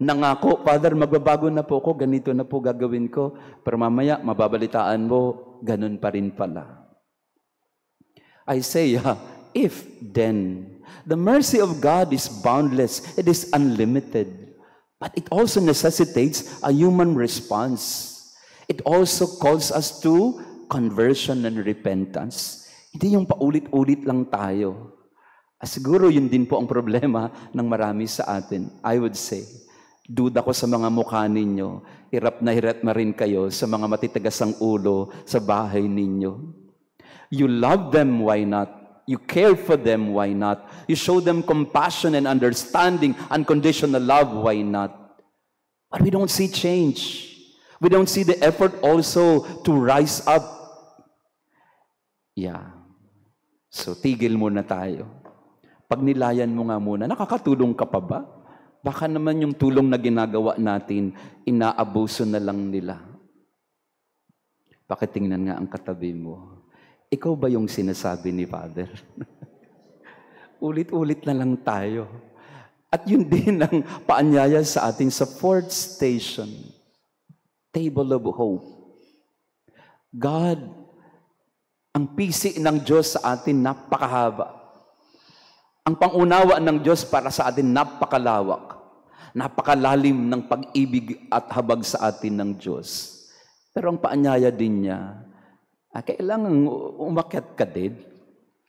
Nangako, Father, magbabago na po ako, ganito na po gagawin ko, pero mamaya, mababalitaan mo, ganun pa rin pala. I say, if then, the mercy of God is boundless, it is unlimited, but it also necessitates a human response. It also calls us to conversion and repentance. Hindi yung paulit-ulit lang tayo. Siguro yun din po ang problema ng marami sa atin. I would say, duda ko sa mga mukha ninyo, hirap na rin kayo sa mga matitigas ang ulo sa bahay ninyo. You love them, why not? You care for them, why not? You show them compassion and understanding, unconditional love, why not? But we don't see change. We don't see the effort also to rise up. Yeah. So, tigil muna tayo. Pag nilayan mo nga muna, nakakatulong ka pa ba? Baka naman yung tulong na ginagawa natin, inaabuso na lang nila. Pakitingnan nga ang katabi mo. Ikaw ba yung sinasabi ni Father? Ulit-ulit na lang tayo. At yun din ang paanyaya sa atin sa fourth station. Table of hope. God, ang pisi ng Diyos sa atin napakahaba. Ang pangunawa ng Diyos para sa atin napakalawak. Napakalalim ng pag-ibig at habag sa atin ng Diyos. Pero ang paanyaya din niya, kailangan umakyat ka din.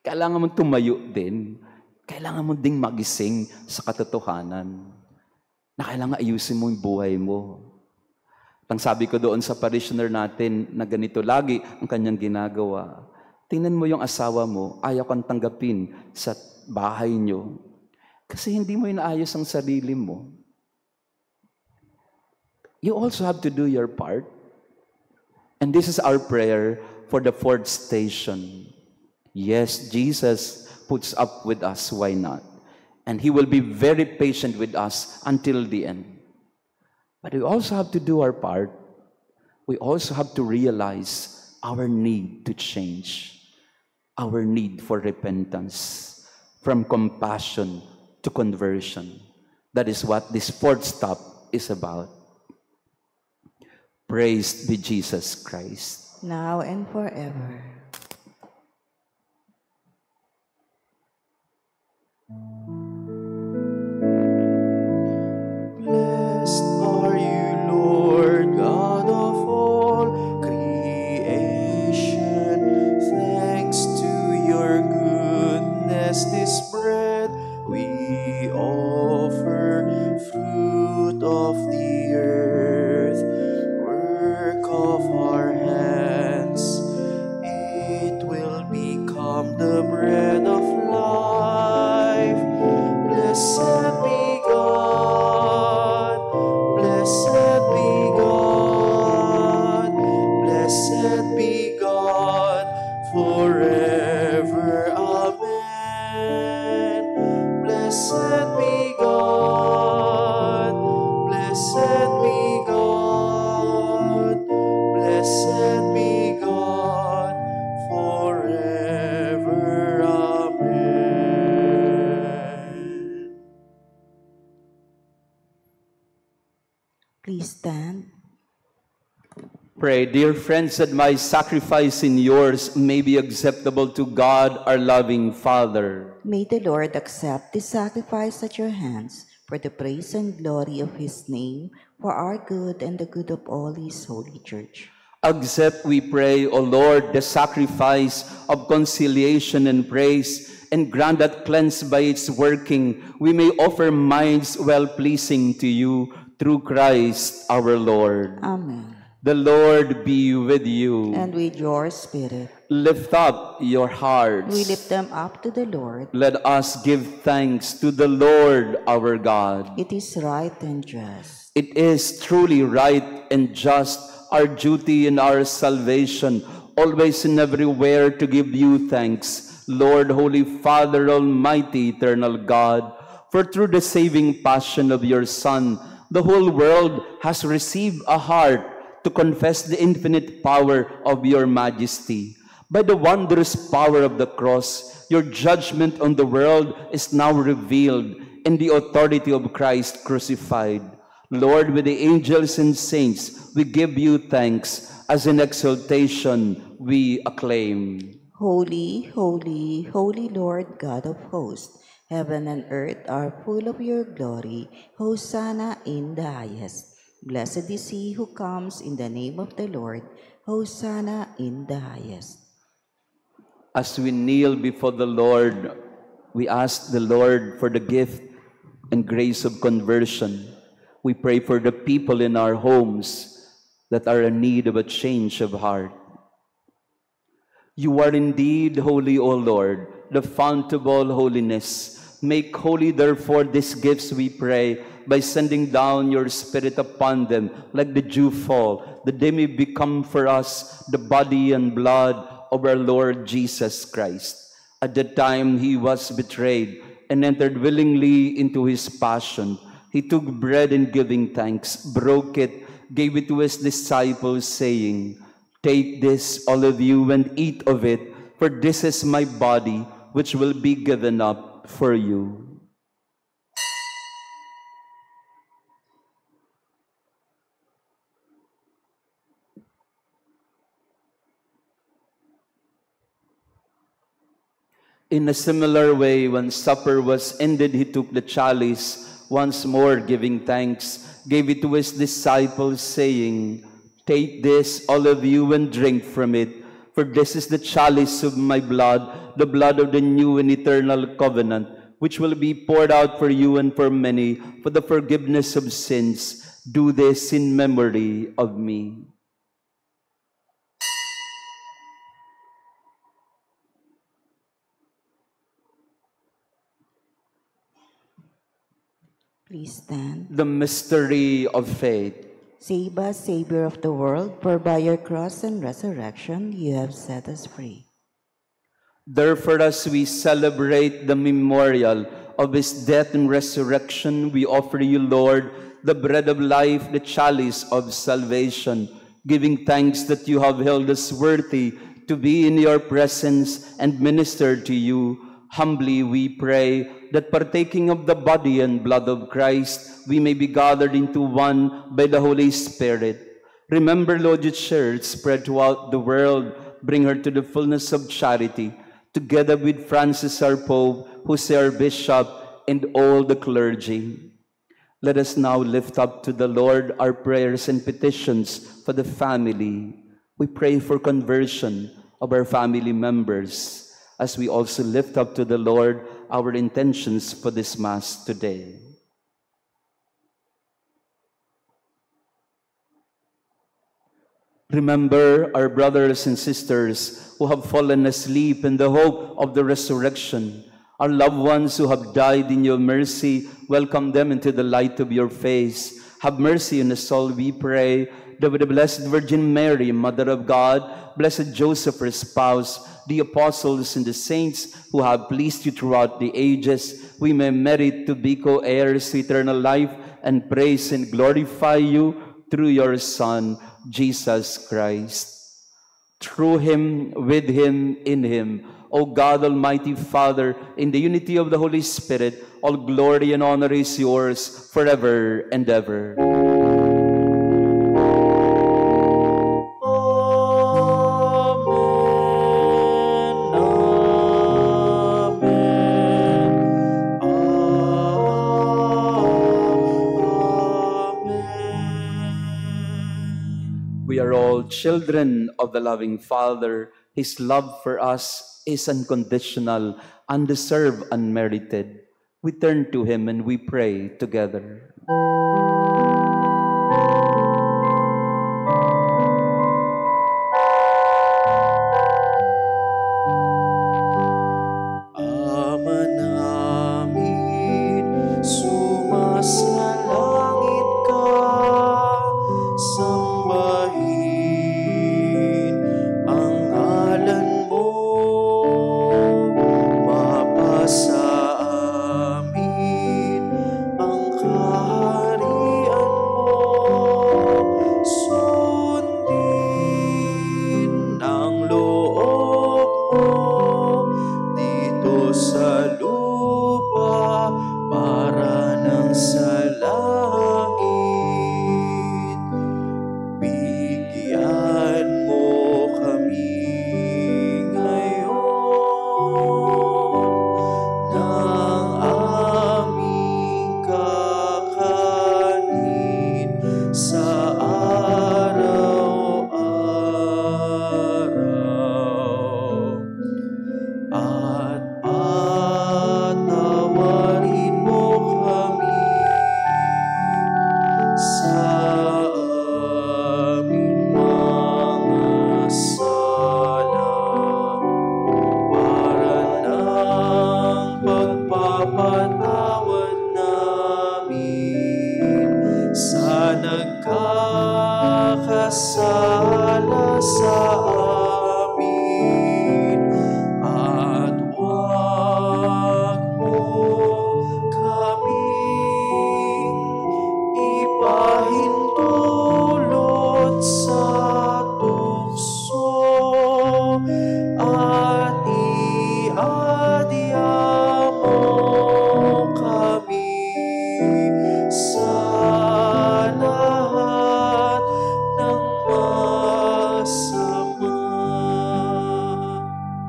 Kailangan mong tumayo din. Kailangan mo ding magising sa katotohanan. Na kailangan ayusin mo yung buhay mo. Ang sabi ko doon sa parishioner natin na ganito lagi ang kanyang ginagawa. Tingnan mo yung asawa mo, ayaw kang tanggapin sa bahay niyo. Kasi hindi mo inaayos ang sarili mo. You also have to do your part. And this is our prayer for the fourth station. Yes, Jesus puts up with us, why not? And He will be very patient with us until the end. But we also have to do our part. We also have to realize our need to change, our need for repentance, from compassion to conversion. That is what this fourth stop is about. Praised be Jesus Christ. Now and forever. Blessed are you, Lord, God of all creation. Thanks to your goodness, this bread we offer, fruit of the earth, work of our hands. It will become the bread of life. Blessed be God. Please stand. Pray, dear friends, that my sacrifice and yours may be acceptable to God, our loving Father. May the Lord accept this sacrifice at your hands for the praise and glory of his name, for our good and the good of all his holy church. Accept, we pray, O Lord, the sacrifice of conciliation and praise, and grant that, cleansed by its working, we may offer minds well-pleasing to you through Christ our Lord. Amen. The Lord be with you. And with your spirit. Lift up your hearts. We lift them up to the Lord. Let us give thanks to the Lord our God. It is right and just. It is truly right and just, our duty and our salvation, always and everywhere to give you thanks, Lord, Holy Father, Almighty, eternal God. For through the saving passion of your Son, the whole world has received a heart to confess the infinite power of your majesty. By the wondrous power of the cross, your judgment on the world is now revealed in the authority of Christ crucified. Lord, with the angels and saints, we give you thanks. As in exaltation, we acclaim. Holy, holy, holy Lord God of hosts, heaven and earth are full of your glory. Hosanna in the highest. Blessed is he who comes in the name of the Lord. Hosanna in the highest. As we kneel before the Lord, we ask the Lord for the gift and grace of conversion. We pray for the people in our homes that are in need of a change of heart. You are indeed holy, O Lord, the fount of all holiness. Make holy, therefore, these gifts, we pray, by sending down your Spirit upon them like the dewfall, that they may become for us the body and blood of our Lord Jesus Christ. At the time he was betrayed and entered willingly into his passion, he took bread and giving thanks, broke it, gave it to his disciples, saying, "Take this, all of you, and eat of it, for this is my body, which will be given up for you." In a similar way, when supper was ended, he took the chalice, once more giving thanks, gave it to his disciples, saying, "Take this, all of you, and drink from it, for this is the chalice of my blood, the blood of the new and eternal covenant, which will be poured out for you and for many for the forgiveness of sins. Do this in memory of me." Please stand. The mystery of faith. Save us, Savior of the world, for by your cross and resurrection you have set us free. Therefore, as we celebrate the memorial of his death and resurrection, we offer you, Lord, the bread of life, the chalice of salvation, giving thanks that you have held us worthy to be in your presence and minister to you. Humbly we pray that, partaking of the body and blood of Christ, we may be gathered into one by the Holy Spirit. Remember, Lord, your church spread throughout the world. Bring her to the fullness of charity, together with Francis our Pope, who's our Bishop, and all the clergy. Let us now lift up to the Lord our prayers and petitions for the family. We pray for conversion of our family members, as we also lift up to the Lord our intentions for this Mass today. Remember our brothers and sisters who have fallen asleep in the hope of the resurrection. Our loved ones who have died in your mercy, welcome them into the light of your face. Have mercy on us all, we pray, that with the Blessed Virgin Mary, Mother of God, Blessed Joseph, her spouse, the apostles and the saints who have pleased you throughout the ages, we may merit to be co-heirs to eternal life and praise and glorify you through your Son, Jesus Christ. Through him, with him, in him, O God, Almighty Father, in the unity of the Holy Spirit, all glory and honor is yours forever and ever. children of the loving Father, His love for us is unconditional, undeserved, unmerited. We turn to Him and we pray together. Ama namin, sumasalangit ka, sambahin ang ngalan mo, mapasa amin ang kaharian mo, sundin ang loob mo dito sa lupa para nang sa langit. Bigyan mo kami ngayon ng aming kakanin sa araw-araw. At patawarin mo kami sa aming mga sala, para ng pagpapatawad namin sa nagkakasala sa amin. At huwag mo kaming ipahintulot sa tukso, at iadya mo kami sa lahat ng masama.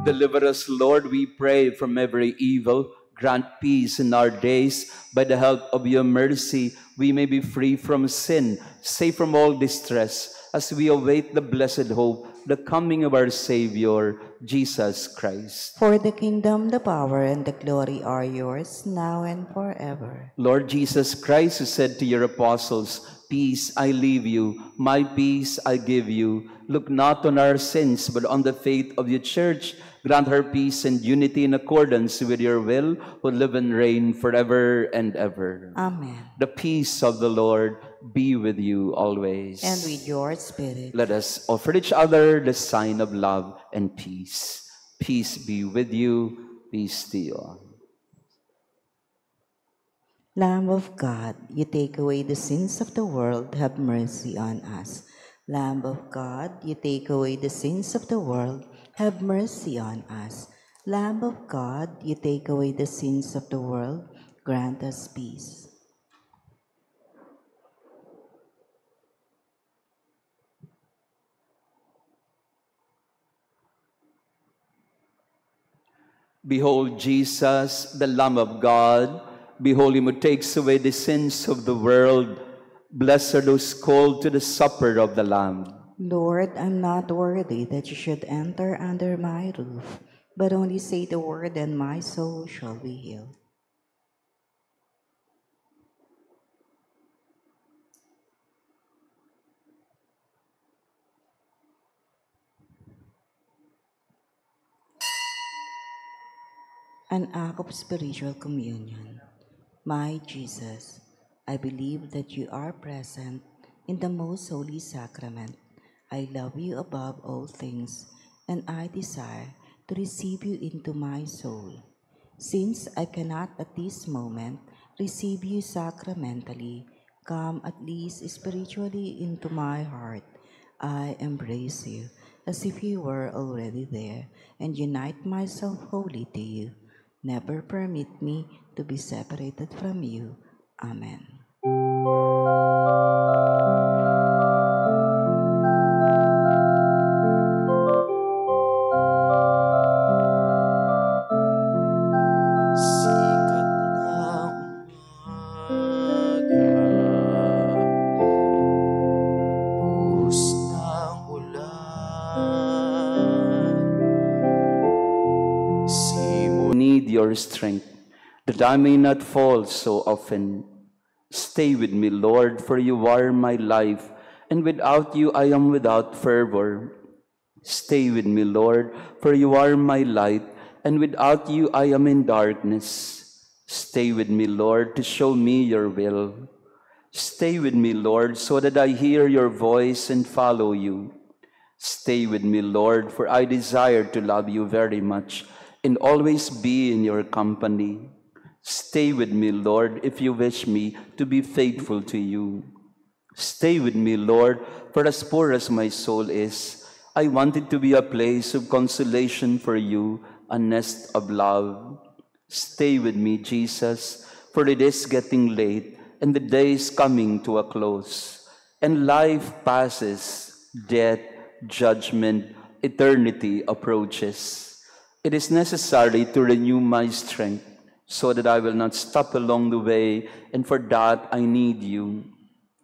Deliver us, Lord, we pray, from every evil. Grant peace in our days. By the help of your mercy, we may be free from sin, safe from all distress, as we await the blessed hope, the coming of our Savior, Jesus Christ. For the kingdom, the power, and the glory are yours, now and forever. Lord Jesus Christ, who said to your apostles, "Peace I leave you, my peace I give you," look not on our sins, but on the faith of your church. Grant her peace and unity in accordance with your will, who live and reign forever and ever. Amen. The peace of the Lord be with you always. And with your spirit. Let us offer each other the sign of love and peace. Peace be with you. Be still. Lamb of God, you take away the sins of the world, have mercy on us. Lamb of God, you take away the sins of the world, have mercy on us. Lamb of God, you take away the sins of the world, grant us peace. Behold Jesus, the Lamb of God. Behold him who takes away the sins of the world. Blessed are those called to the supper of the Lamb. Lord, I'm not worthy that you should enter under my roof, but only say the word and my soul shall be healed. An act of spiritual communion. My Jesus, I believe that you are present in the most holy sacrament. I love you above all things, and I desire to receive you into my soul. Since I cannot at this moment receive you sacramentally, come at least spiritually into my heart. I embrace you as if you were already there, and unite myself wholly to you. Never permit me to be separated from you. Amen. Sikat na umaga, buhos ng ulan. your strength, that I may not fall so often. Stay with me, Lord, for you are my life, and without you I am without fervor. Stay with me, Lord, for you are my light, and without you I am in darkness. Stay with me, Lord, to show me your will. Stay with me, Lord, so that I hear your voice and follow you. Stay with me, Lord, for I desire to love you very much and always be in your company. Stay with me, Lord, if you wish me to be faithful to you. Stay with me, Lord, for as poor as my soul is, I want it to be a place of consolation for you, a nest of love. Stay with me, Jesus, for it is getting late and the day is coming to a close. And life passes, death, judgment, eternity approaches. It is necessary to renew my strength so that I will not stop along the way, and for that I need you.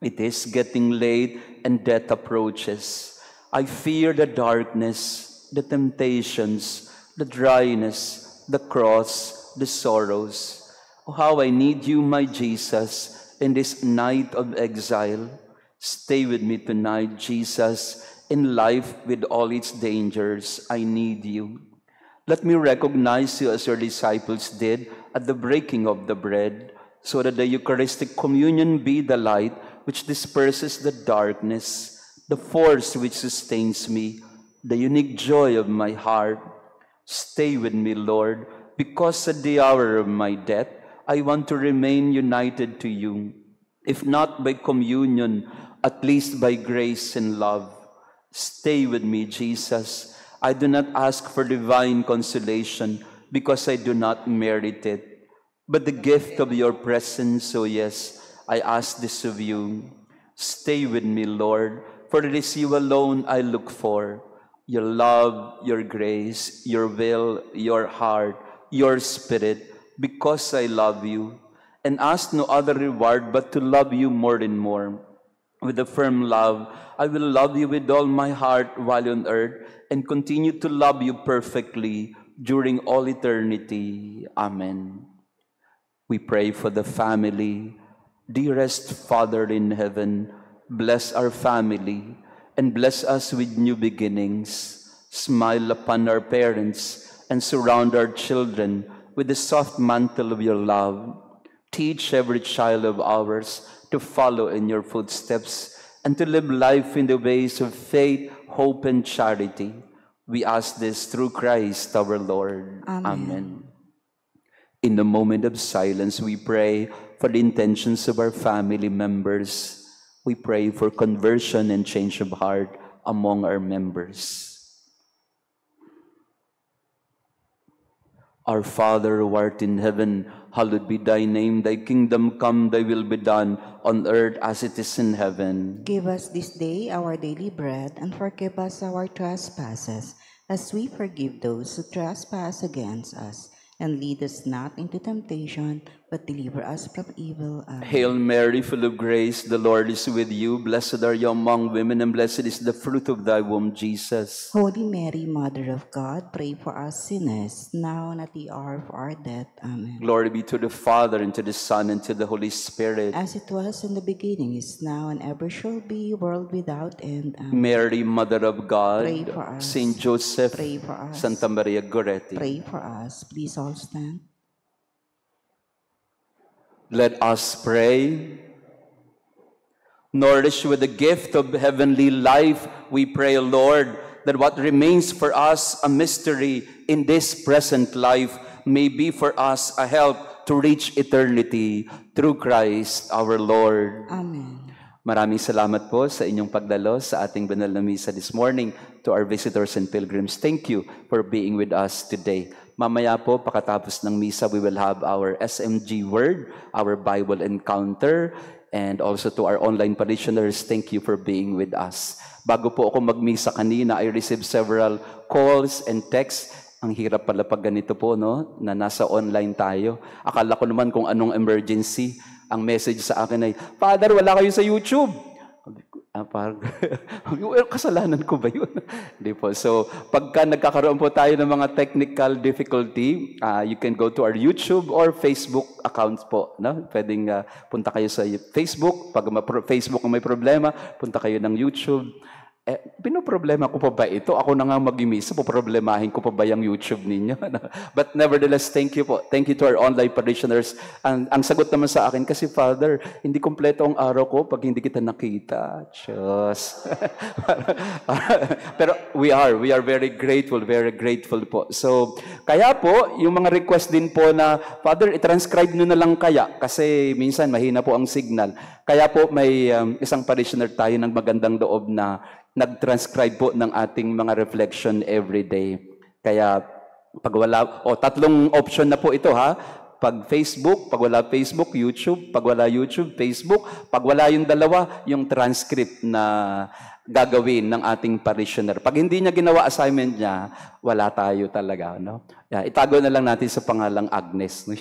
It is getting late and death approaches. I fear the darkness, the temptations, the dryness, the cross, the sorrows. Oh, how I need you, my Jesus, in this night of exile. Stay with me tonight, Jesus, in life with all its dangers. I need you. Let me recognize you as your disciples did at the breaking of the bread, so that the Eucharistic communion be the light which disperses the darkness, the force which sustains me, the unique joy of my heart. Stay with me, Lord, because at the hour of my death, I want to remain united to you, if not by communion, at least by grace and love. Stay with me, Jesus. I do not ask for divine consolation because I do not merit it, but the gift of your presence. So yes, I ask this of you. Stay with me, Lord, for it is you alone I look for. Your love, your grace, your will, your heart, your spirit, because I love you, and ask no other reward but to love you more and more. With a firm love, I will love you with all my heart while on earth, and continue to love you perfectly during all eternity. Amen. We pray for the family. Dearest Father in heaven, bless our family and bless us with new beginnings. Smile upon our parents and surround our children with the soft mantle of your love. Teach every child of ours to follow in your footsteps and to live life in the ways of faith, hope, and charity. We ask this through Christ our Lord. Amen. In the moment of silence, we pray for the intentions of our family members. We pray for conversion and change of heart among our members. Our Father who art in heaven, hallowed be thy name. Thy kingdom come, thy will be done on earth as it is in heaven. Give us this day our daily bread, and forgive us our trespasses, as we forgive those who trespass against us. And lead us not into temptation, but deliver us from evil. Amen. Hail Mary, full of grace, the Lord is with you. Blessed are you among women, and blessed is the fruit of thy womb, Jesus. Holy Mary, Mother of God, pray for us sinners, now and at the hour of our death. Amen. Glory be to the Father, and to the Son, and to the Holy Spirit. As it was in the beginning, is now, and ever shall be, world without end. Amen. Mary, Mother of God, Pray for us. Saint Joseph, Pray for us. Santa Maria Goretti. Pray for us. Please all stand. Let us pray. Nourished with the gift of heavenly life, we pray, Lord, that what remains for us a mystery in this present life may be for us a help to reach eternity through Christ our Lord. Amen. Maraming salamat po sa inyong pagdalo sa ating banal na misa this morning. To our visitors and pilgrims, thank you for being with us today. Mamaya po, pakatapos ng misa, we will have our SMG Word, our Bible Encounter, and also to our online parishioners, thank you for being with us. Bago po ako magmisa kanina, I received several calls and texts. Ang hirap pala pag ganito po, no? Na nasa online tayo. Akala ko naman kung anong emergency. Ang message sa akin ay, Father, wala kayo sa YouTube. Parang, well, kasalanan ko ba yun? Hindi po. So, pagka nagkakaroon po tayo ng mga technical difficulty, you can go to our YouTube or Facebook accounts po. No? Pwedeng punta kayo sa Facebook. Pag Facebook ang may problema, punta kayo ng YouTube. Pinoproblema ko pa ba ito? Ako na nga mag-imisa, poproblemahin ko pa ba yung YouTube ninyo? But nevertheless, thank you po. Thank you to our online parishioners. Ang sagot naman sa akin, kasi Father, hindi kompleto ang araw ko pag hindi kita nakita. Diyos. Pero we are very grateful po. So, kaya po, yung mga request din po na, Father, i-transcribe nyo na lang kaya, kasi minsan mahina po ang signal. Kaya po may isang parishioner tayo ng magandang loob na nag-transcribe po ng ating mga reflection every day. Kaya pag wala, tatlong option na po ito ha. Pag Facebook, pag wala Facebook, YouTube. Pag wala YouTube, Facebook. Pag wala yung dalawa, yung transcript na gagawin ng ating parishioner. Pag hindi niya ginawa assignment niya, wala tayo talaga. No? Itago na lang natin sa pangalang Agnes. No?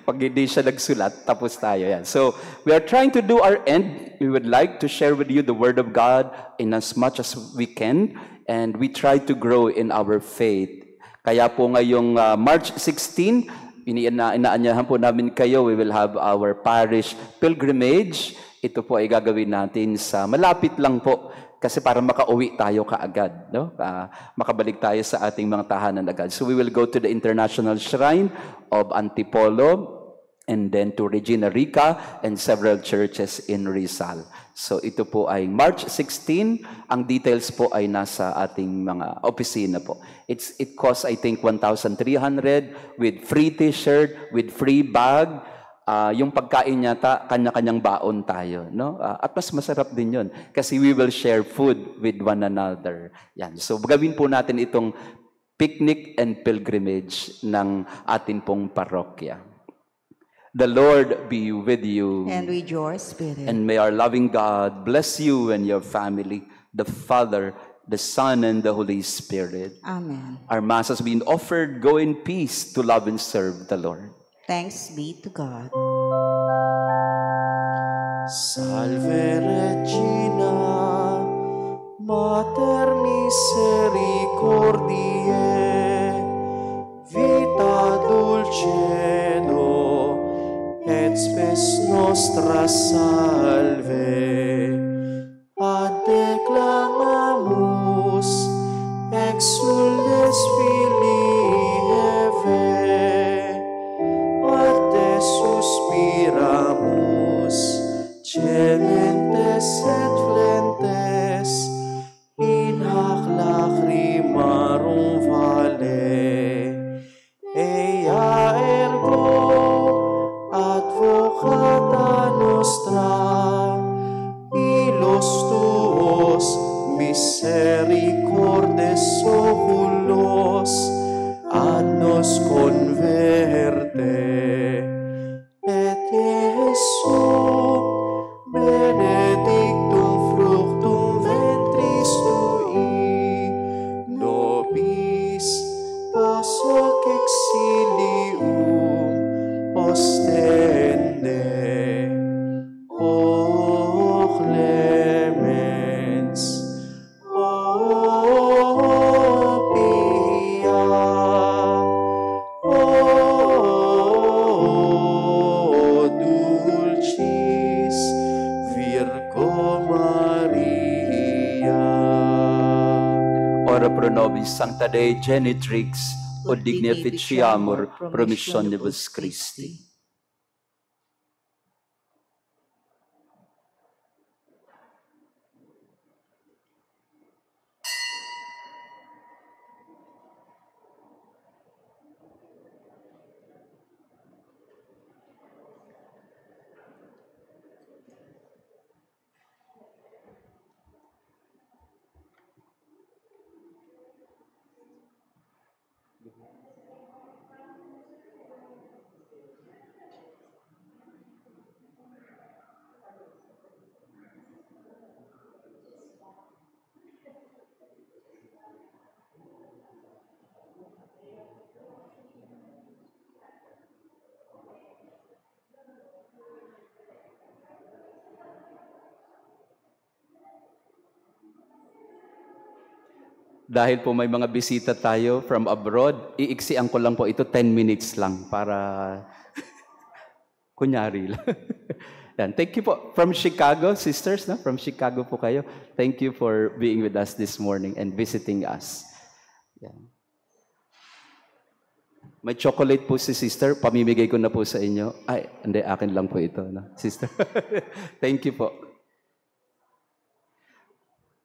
Pag hindi siya nagsulat, tapos tayo. Yan. So, we are trying to do our end. We would like to share with you the Word of God in as much as we can. And we try to grow in our faith. Kaya po ngayong March 16, inaanyahan po namin kayo. We will have our parish pilgrimage. Ito po ay gagawin natin sa malapit lang po. Kasi para makauwi tayo kaagad. No? Makabalik tayo sa ating mga tahanan agad. So we will go to the International Shrine of Antipolo and then to Regina Rica and several churches in Rizal. So ito po ay March 16. Ang details po ay nasa ating mga opisina po. It costs I think 1,300 with free t-shirt, with free bag. Yung pagkain yata, kanya-kanyang baon tayo. No? At mas masarap din yun. Kasi we will share food with one another. Yan. So gawin po natin itong picnic and pilgrimage ng atin pong parokya. The Lord be with you. And with your spirit. And may our loving God bless you and your family, the Father, the Son, and the Holy Spirit. Amen. Our Mass has been offered. Go in peace to love and serve the Lord. Thanks be to God. Salve Regina, Mater misericordiae, vita dulcedo, et spes nostra salve. Ad declamamus, exsultes Filii Eve, ad te suspiramus, cementes et flentes, in hac lacrimarum vale. Ea ergo advocata nostra, ilos tuos misericordes oculos, ad nos converte. Et Iesu, benedictum fructum ventris tui, nobis pos hoc exilium ostende. O clemens, o pia, o dulcis Virgo Maria. Ora pro nobis Sancta Dei Genitrix, ut digna ficiamur promissionibus Christi. Dahil po may mga bisita tayo from abroad, iiksian ko lang po ito 10 minutes lang para kunyari lang. Yan. Thank you po. From Chicago, sisters, no? From Chicago po kayo. Thank you for being with us this morning and visiting us. Yan. May chocolate po si sister. Pamimigay ko na po sa inyo. Ay, hindi, akin lang po ito, no? Sister. Thank you po.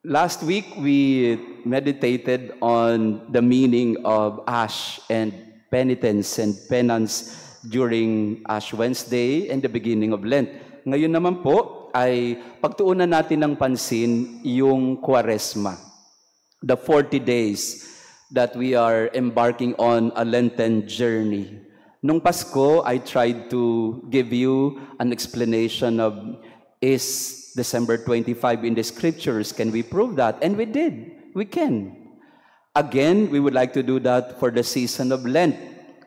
Last week, we meditated on the meaning of ash and penitence and penance during Ash Wednesday and the beginning of Lent. Ngayon naman po ay pagtuunan natin ng pansin yung Kwaresma, the 40 days that we are embarking on a Lenten journey. Nung Pasko, I tried to give you an explanation of is December 25 in the scriptures. Can we prove that? And we did. We can. Again, we would like to do that for the season of Lent,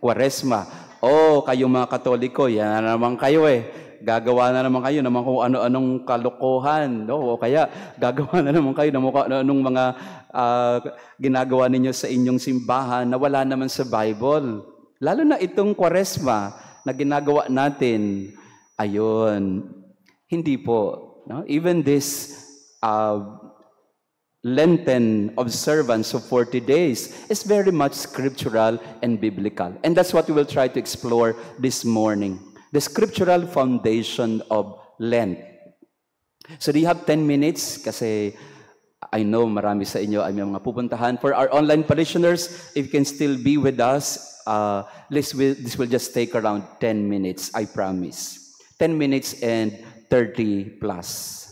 Kwaresma. Oh, kayong mga Katoliko, yan na naman kayo eh. Gagawa na naman kayo naman kung ano-anong kalokohan. No? O kaya, gagawa na naman kayo ng ano-anong mga ginagawa ninyo sa inyong simbahan na wala naman sa Bible. Lalo na itong Kwaresma na ginagawa natin, ayun, hindi po. No? Even this Lenten observance of 40 days is very much scriptural and biblical. And that's what we will try to explore this morning. The scriptural foundation of Lent. So do you have 10 minutes? Kasi I know marami sa inyo ay may mga pupuntahan. For our online parishioners, if you can still be with us, this will just take around 10 minutes, I promise. 10 minutes and 30 plus.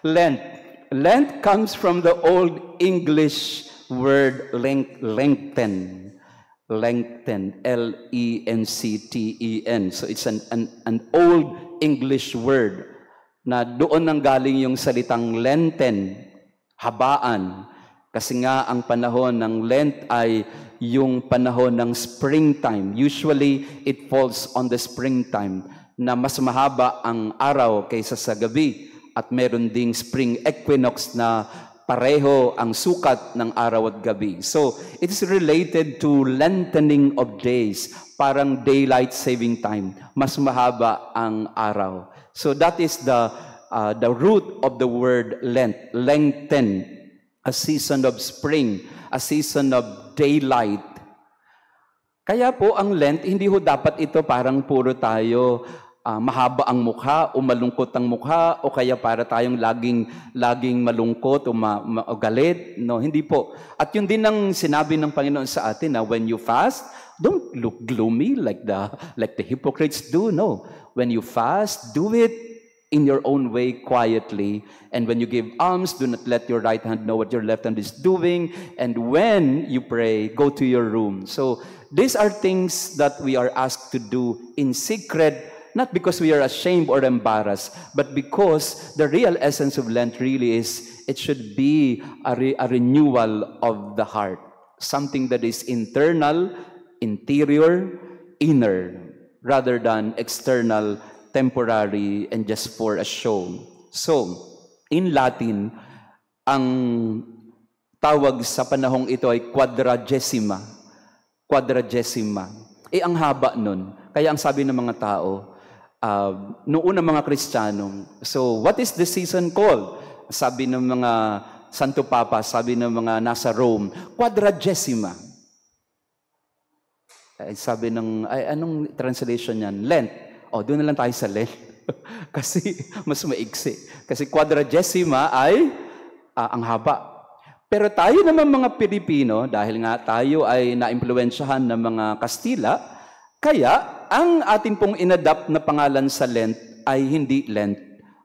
Lent. Lent comes from the Old English word lengthen. Lengthen. L-E-N-C-T-E-N. So it's an Old English word na doon nang galing yung salitang lenten, habaan. Kasi nga ang panahon ng Lent ay yung panahon ng springtime. Usually, it falls on the springtime na mas mahaba ang araw kaysa sa gabi at meron ding spring equinox na pareho ang sukat ng araw at gabi. So, it is related to lengthening of days, parang daylight saving time. Mas mahaba ang araw. So, that is the root of the word Lent, lengthen, a season of spring, a season of daylight. Kaya po ang Lent, hindi ho dapat ito parang puro tayo mahaba ang mukha o malungkot ang mukha o kaya para tayong laging malungkot o galit. No, hindi po. At yun din ang sinabi ng Panginoon sa atin na when you fast, don't look gloomy like the hypocrites do. No. When you fast, do it in your own way quietly. And when you give alms, do not let your right hand know what your left hand is doing. And when you pray, go to your room. So these are things that we are asked to do in secret, not because we are ashamed or embarrassed, but because the real essence of Lent really is, it should be a renewal of the heart. Something that is internal, interior, inner, rather than external, temporary, and just for a show. So, in Latin, ang tawag sa panahong ito ay quadragesima. Quadragesima. Ang haba nun. Kaya ang sabi ng mga tao, noong unang mga Kristiyano, so what is the season called? Sabi ng mga Santo Papa, sabi ng mga nasa Rome, quadragesima. Sabi ng, anong translation yan? Lent. Doon na lang tayo sa Lent. Kasi mas maiksi. Kasi quadragesima ay ang haba. Pero tayo naman mga Pilipino, dahil nga tayo ay naimpluwensyahan ng mga Kastila, kaya ang ating pong inadapt na pangalan sa Lent ay hindi Lent.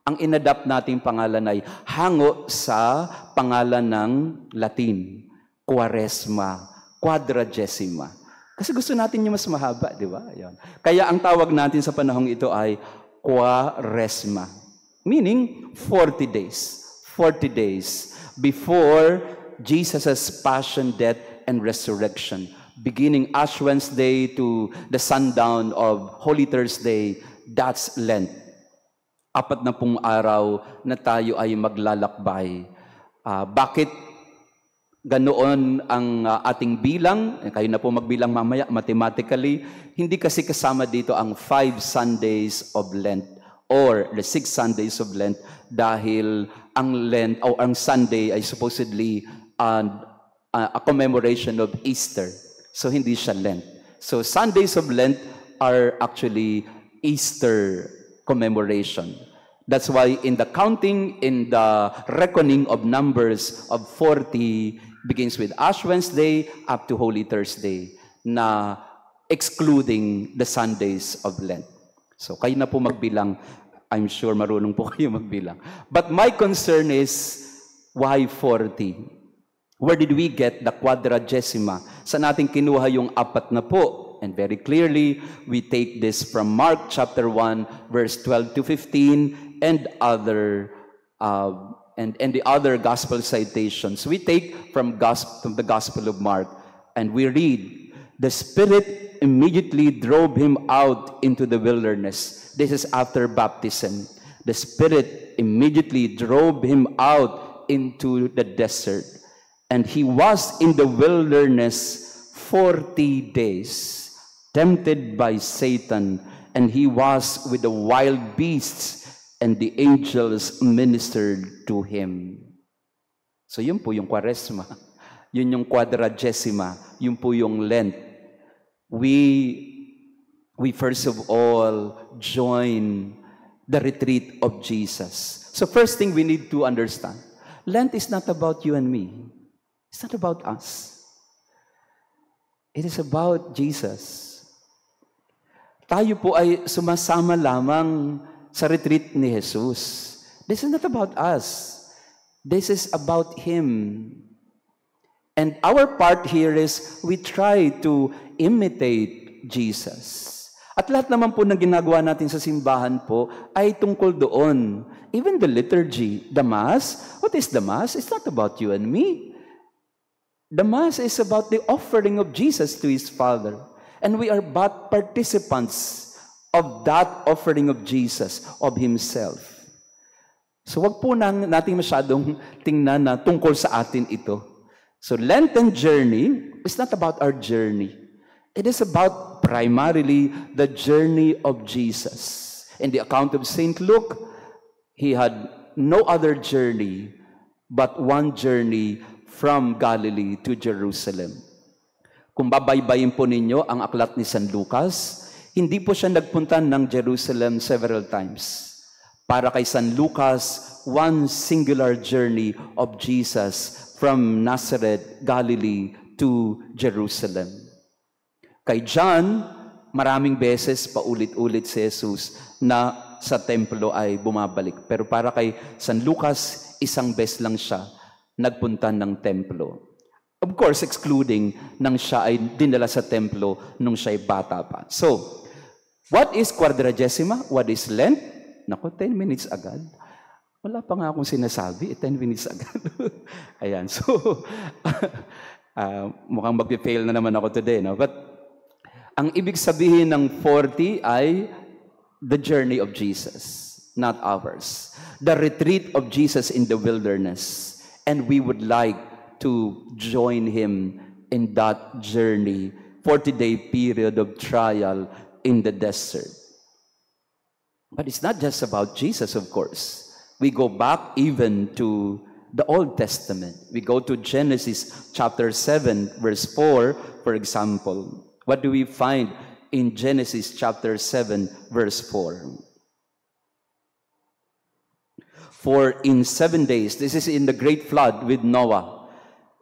Ang inadapt nating pangalan ay hango sa pangalan ng Latin, Quaresma, Quadragesima. Kasi gusto natin yung mas mahaba, di ba? Ayan. Kaya ang tawag natin sa panahong ito ay Quaresma, meaning 40 days. 40 days before Jesus' passion, death, and resurrection. Beginning Ash Wednesday to the sundown of Holy Thursday, that's Lent. 40 araw na tayo ay maglalakbay. Bakit ganoon ang ating bilang, kayo na po magbilang mamaya mathematically, hindi kasi kasama dito ang 5 Sundays of Lent or the 6 Sundays of Lent dahil ang Lent o ang Sunday ay supposedly a commemoration of Easter. So hindi siya Lent. So Sundays of Lent are actually Easter commemoration. That's why in the counting, in the reckoning of numbers of 40, begins with Ash Wednesday up to Holy Thursday, na excluding the Sundays of Lent. So kayo na po magbilang. I'm sure marunong po kayo magbilang. But my concern is, why 40? Where did we get the quadragesima? Saan natin kinuha yung 40? And very clearly, we take this from Mark chapter 1, verse 12 to 15, and the other gospel citations. We take from the Gospel of Mark, and we read, the Spirit immediately drove him out into the wilderness. This is after baptism. The Spirit immediately drove him out into the desert. And he was in the wilderness 40 days, tempted by Satan, and he was with the wild beasts, and the angels ministered to him. So yun po yung Kwaresma. Yun yung Quadragesima. Yun po yung Lent. We first of all join the retreat of Jesus. So first thing we need to understand, Lent is not about you and me. It's not about us. It is about Jesus. Tayo po ay sumasama lamang sa retreat ni Jesus. This is not about us. This is about Him. And our part here is we try to imitate Jesus. At lahat naman po ng ginagawa natin sa simbahan po ay tungkol doon. Even the liturgy, the Mass. What is the Mass? It's not about you and me. The Mass is about the offering of Jesus to His Father. And we are but participants of that offering of Jesus, of Himself. So wag po natin masyadong tingnan na tungkol sa atin ito. So Lenten journey is not about our journey. It is about primarily the journey of Jesus. In the account of St. Luke, he had no other journey but one journey from Galilee to Jerusalem. Kung babaybayin po ninyo ang aklat ni San Lucas, hindi po siya nagpunta ng Jerusalem several times. Para kay San Lucas, one singular journey of Jesus from Nazareth, Galilee to Jerusalem. Kay John, maraming beses paulit-ulit si Jesus na sa templo ay bumabalik. Pero para kay San Lucas, isang beses lang siya nagpunta ng templo. Of course, excluding nang siya ay dinala sa templo nung siya ay bata pa. So, what is Quadragesima? What is Lent? Naku, 10 minutes agad. Wala pa nga akong sinasabi, 10 minutes agad. Ayan, so, mukhang mag-fail na naman ako today, no? But, ang ibig sabihin ng 40 ay the journey of Jesus, not ours. The retreat of Jesus in the wilderness. And we would like to join Him in that journey, 40-day period of trial in the desert. But it's not just about Jesus, of course. We go back even to the Old Testament. We go to Genesis chapter 7, verse 4, for example. What do we find in Genesis chapter 7, verse 4? For in 7 days, this is in the great flood with Noah,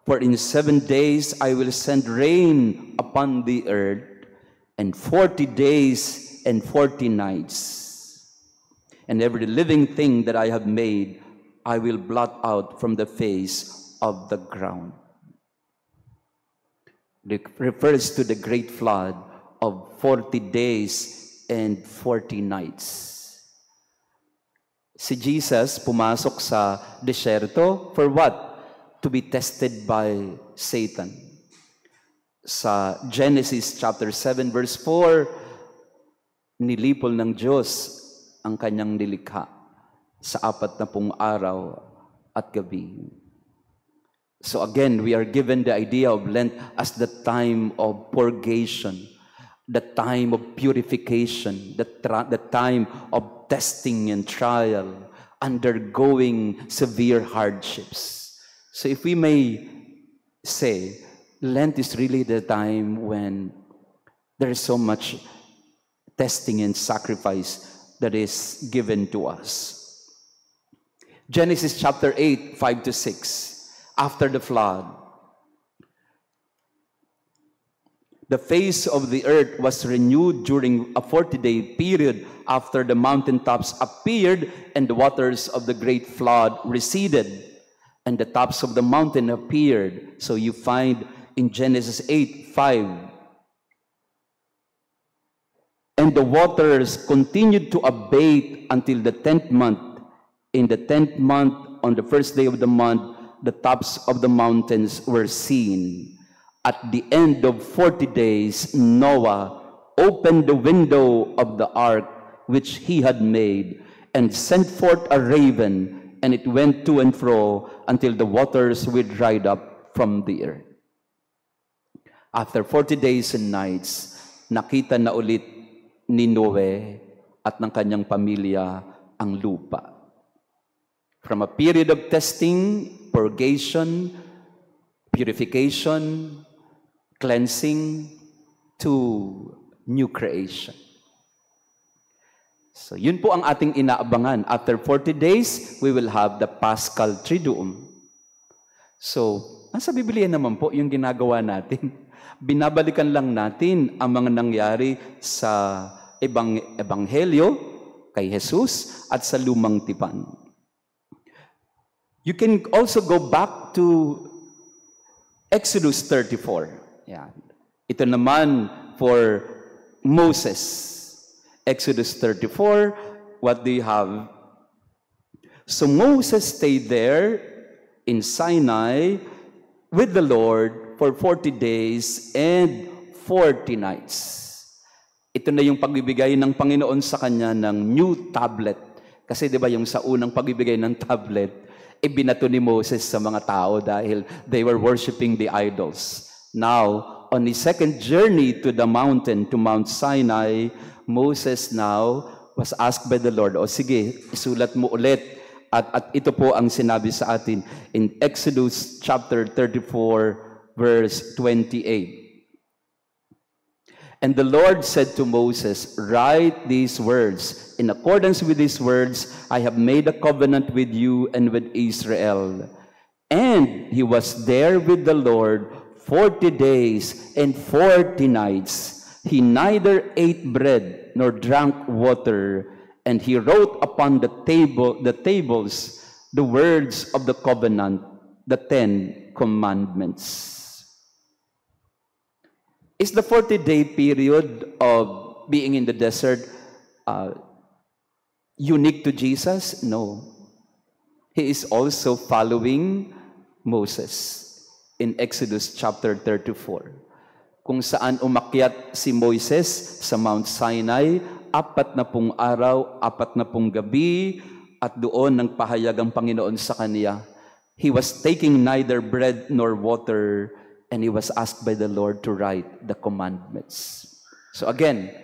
for in 7 days I will send rain upon the earth, and 40 days and 40 nights. And every living thing that I have made, I will blot out from the face of the ground. It refers to the great flood of 40 days and 40 nights. Si Jesus pumasok sa desierto for what? To be tested by Satan. Sa Genesis chapter 7 verse 4, nilipol ng Diyos ang kanyang nilikha sa 40 araw at gabi. So again, we are given the idea of Lent as the time of purgation, the time of purification, the time of testing and trial, undergoing severe hardships. So if we may say, Lent is really the time when there is so much testing and sacrifice that is given to us. Genesis chapter 8, 5 to 6, after the flood, the face of the earth was renewed during a 40-day period after the mountaintops appeared and the waters of the great flood receded and the tops of the mountain appeared. So you find in Genesis 8, 5, and the waters continued to abate until the 10th month. In the 10th month, on the first day of the month, the tops of the mountains were seen. At the end of 40 days, Noah opened the window of the ark which he had made and sent forth a raven, and it went to and fro until the waters were dried up from the earth. After 40 days and nights, nakita na ulit ni Noe at ng kanyang pamilya ang lupa. From a period of testing, purgation, purification, cleansing, to new creation. So yun po ang ating inaabangan. After 40 days, we will have the Paschal Triduum. So, nasa Biblia naman po yung ginagawa natin. Binabalikan lang natin ang mga nangyari sa Ebanghelyo, kay Jesus, at sa Lumang Tipan. You can also go back to Exodus 34. Yan. Ito naman for Moses. Exodus 34, what do you have? So Moses stayed there in Sinai with the Lord for 40 days and 40 nights. Ito na yung pagbibigay ng Panginoon sa kanya ng new tablet. Kasi di ba yung sa unang pagbibigay ng tablet, ibinato ni Moses sa mga tao dahil they were worshiping the idols. Now, on his second journey to the mountain, to Mount Sinai, Moses now was asked by the Lord, o sige, isulat mo ulit. At ito po ang sinabi sa atin in Exodus chapter 34, verse 28. And the Lord said to Moses, write these words. In accordance with these words, I have made a covenant with you and with Israel. And he was there with the Lord 40 days and 40 nights. He neither ate bread nor drank water, and he wrote upon the tables the words of the covenant, the 10 commandments. Is the 40-day period of being in the desert unique to Jesus? No. He is also following Moses in Exodus chapter 34, kung saan umakyat si Moises sa Mount Sinai, 40 araw, 40 gabi, at doon nagpahayag ang Panginoon sa kanya. He was taking neither bread nor water, and he was asked by the Lord to write the commandments. So again,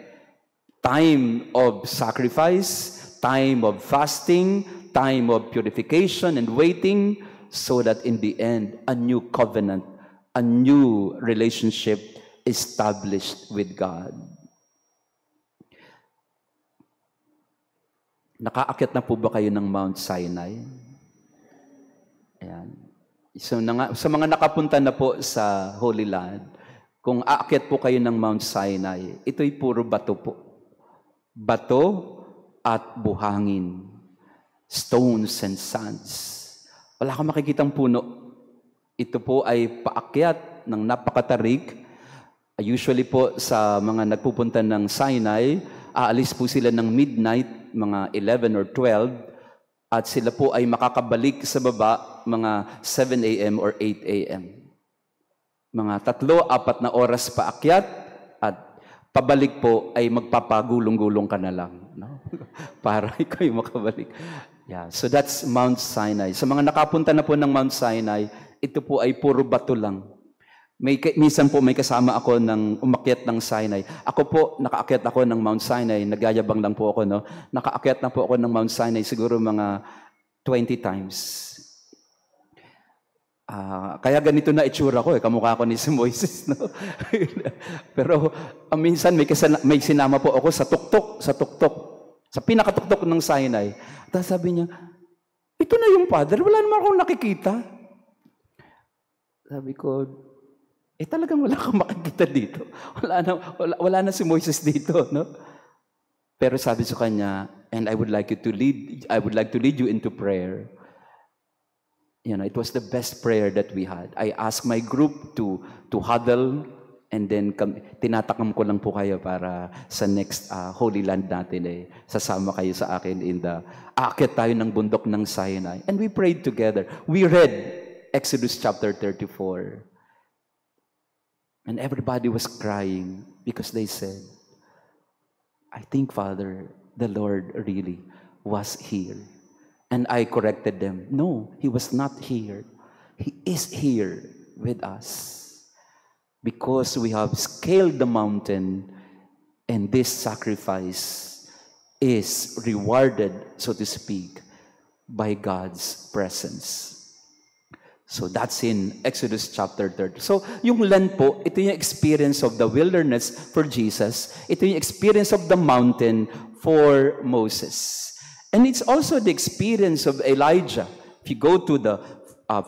time of sacrifice, time of fasting, time of purification and waiting, so that in the end, a new covenant, a new relationship established with God. Nakaakyat na po ba kayo ng Mount Sinai? Ayan. So, sa mga nakapunta na po sa Holy Land, kung aakyat po kayo ng Mount Sinai, ito'y puro bato po. Bato at buhangin. Stones and sands. Wala kang makikitang puno. Ito po ay paakyat ng napakatarik. Usually po sa mga nagpupunta ng Sinai, aalis po sila ng midnight, mga 11 or 12, at sila po ay makakabalik sa baba mga 7 a.m. or 8 a.m. Mga 3-4 na oras paakyat, at pabalik po ay magpapagulong-gulong ka na lang, no? Para ikaw ay makabalik. Yeah, so that's Mount Sinai. Sa mga nakapunta na po ng Mount Sinai, ito po ay puro bato lang. Minsan po may kasama ako ng umakyat ng Sinai. Ako po, nakaakyat ako ng Mount Sinai. Nagyayabang lang po ako, no? Nakaakyat na po ako ng Mount Sinai siguro mga 20 times. Kaya ganito na itsura ko, kamukha ko ni si Moises, no? Pero minsan may sinama po ako sa tuktok, sa pinakatuktok ng Sinai. Tapos sabi niya, ito na yung Father, wala naman akong nakikita. Sabi ko, talagang wala kang makikita dito. Wala na si Moises dito, no? Pero sabi sa kanya, and I would like to lead you into prayer. It was the best prayer that we had. I asked my group to huddle, and then tinatakam ko lang po kayo para sa next Holy Land natin sasama kayo sa akin aakyat tayo ng bundok ng Sinai. And we prayed together. We read Exodus chapter 34. And everybody was crying because they said, I think, Father, the Lord really was here. And I corrected them. No, He was not here. He is here with us. Because we have scaled the mountain, and this sacrifice is rewarded, so to speak, by God's presence. So that's in Exodus chapter 30. So yung Lent po, ito yung experience of the wilderness for Jesus. Ito yung experience of the mountain for Moses. And it's also the experience of Elijah. If you go to the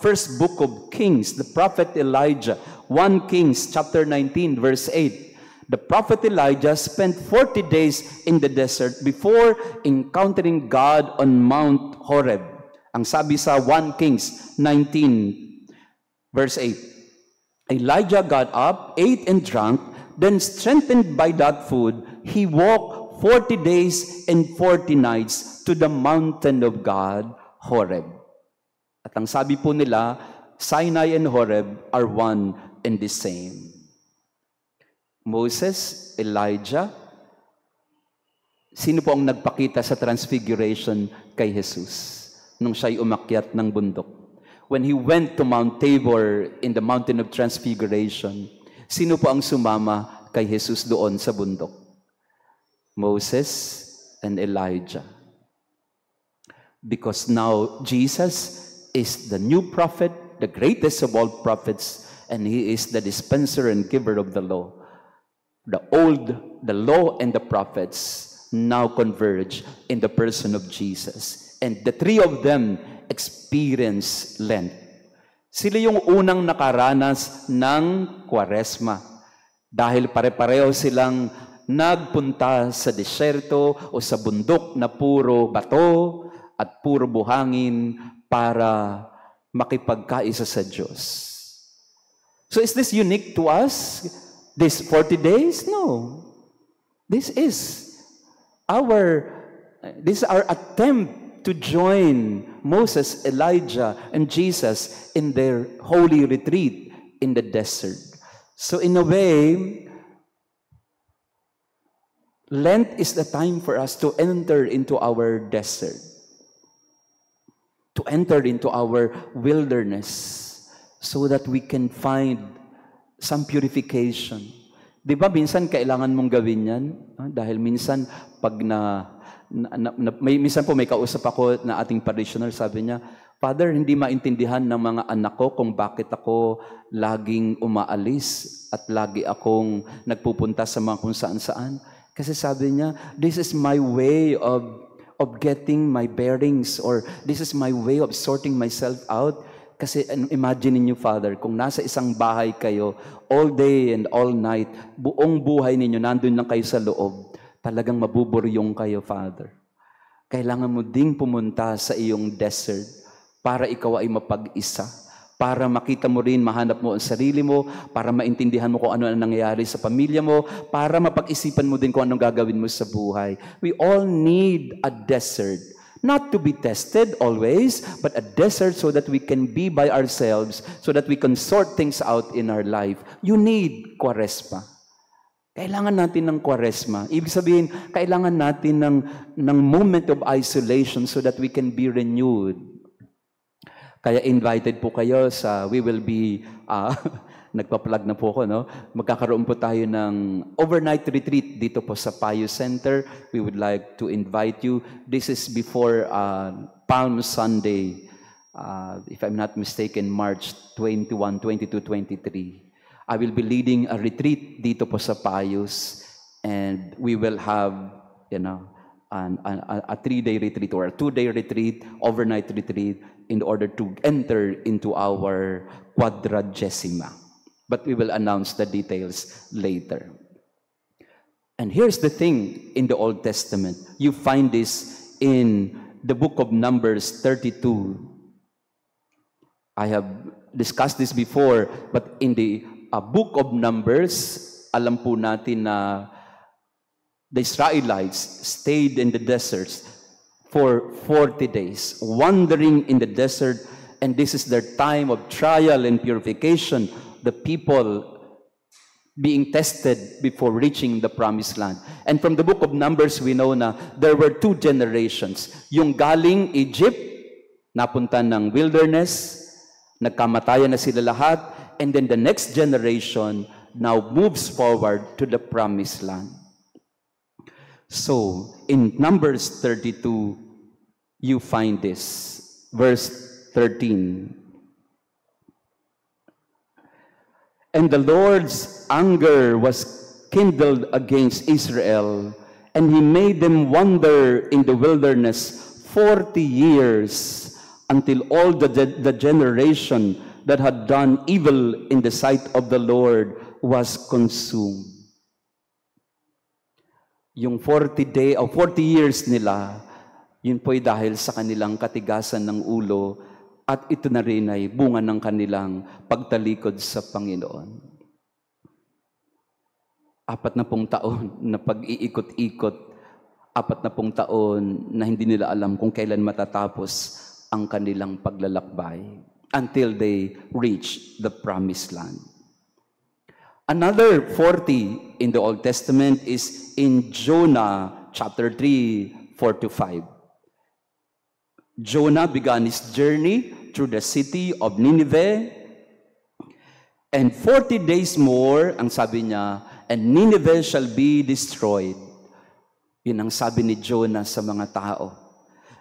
first book of Kings, the prophet Elijah, 1 Kings chapter 19 verse 8. The prophet Elijah spent 40 days in the desert before encountering God on Mount Horeb. Ang sabi sa 1 Kings 19 verse 8. Elijah got up, ate and drank, then strengthened by that food, he walked 40 days and 40 nights to the mountain of God, Horeb. At ang sabi po nila, Sinai and Horeb are one and the same. Moses, Elijah, sino po ang nagpakita sa transfiguration kay Jesus nung siya'y umakyat ng bundok? When he went to Mount Tabor in the mountain of transfiguration, sino po ang sumama kay Jesus doon sa bundok? Moses and Elijah. Because now Jesus is the new prophet, the greatest of all prophets, and he is the dispenser and giver of the law. The law and the prophets now converge in the person of Jesus. And the three of them experience Lent. Sila yung unang nakaranas ng Kwaresma. Dahil pare-pareho silang nagpunta sa desyerto o sa bundok na puro bato at puro buhangin para makipagkaisa sa Diyos. So is this unique to us? This 40 days? No. This is our attempt to join Moses, Elijah, and Jesus in their holy retreat in the desert. So in a way, Lent is the time for us to enter into our desert, to enter into our wilderness, so that we can find some purification. Di ba minsan kailangan mong gawin yan? Dahil minsan pag minsan po may kausap ako na ating parishioner, sabi niya, Father, hindi maintindihan ng mga anak ko kung bakit ako laging umaalis at lagi akong nagpupunta sa mga kung saan-saan. Kasi sabi niya, this is my way of getting my bearings, or this is my way of sorting myself out. Kasi imagine niyo, Father, kung nasa isang bahay kayo, all day and all night, buong buhay ninyo, nandun lang kayo sa loob, talagang mabuburyong kayo, Father. Kailangan mo ding pumunta sa iyong desert para ikaw ay mapag-isa. Para makita mo rin, mahanap mo ang sarili mo, para maintindihan mo kung ano ang nangyayari sa pamilya mo, para mapag-isipan mo din kung anong gagawin mo sa buhay. We all need a desert. Not to be tested always, but a desert so that we can be by ourselves, so that we can sort things out in our life. You need Kwaresma. Kailangan natin ng Kwaresma. Ibig sabihin, kailangan natin ng moment of isolation so that we can be renewed. Kaya invited po kayo we will be, nagpa-plug na po ako, no? Magkakaroon po tayo ng overnight retreat dito po sa Payo Center. We would like to invite you. This is before Palm Sunday, if I'm not mistaken, March 21, 22, 23. I will be leading a retreat dito po sa Payos, and we will have, a 3-day retreat or a 2-day retreat, overnight retreat, in order to enter into our quadragesima. But we will announce the details later. And here's the thing in the Old Testament. You find this in the book of Numbers 32. I have discussed this before, but in the book of Numbers, alam po natin na the Israelites stayed in the deserts for 40 days, wandering in the desert, and this is their time of trial and purification, the people being tested before reaching the promised land. And from the book of Numbers, we know na there were 2 generations. Yung galing Egypt, napunta ng wilderness, nagkamatayan na sila lahat, and then the next generation now moves forward to the promised land. So, in Numbers 32, you find this, verse 13. And the Lord's anger was kindled against Israel, and he made them wander in the wilderness 40 years, until all the generation that had done evil in the sight of the Lord was consumed. Yung 40 years nila, yun po'y dahil sa kanilang katigasan ng ulo, at ito na rin ay bunga ng kanilang pagtalikod sa Panginoon. 40 taon na pag-iikot-ikot, 40 taon na hindi nila alam kung kailan matatapos ang kanilang paglalakbay until they reach the promised land. Another 40 in the Old Testament is in Jonah chapter 3, 4-5. Jonah began his journey through the city of Nineveh, and 40 days more, ang sabi niya, and Nineveh shall be destroyed. Yun ang sabi ni Jonah sa mga tao.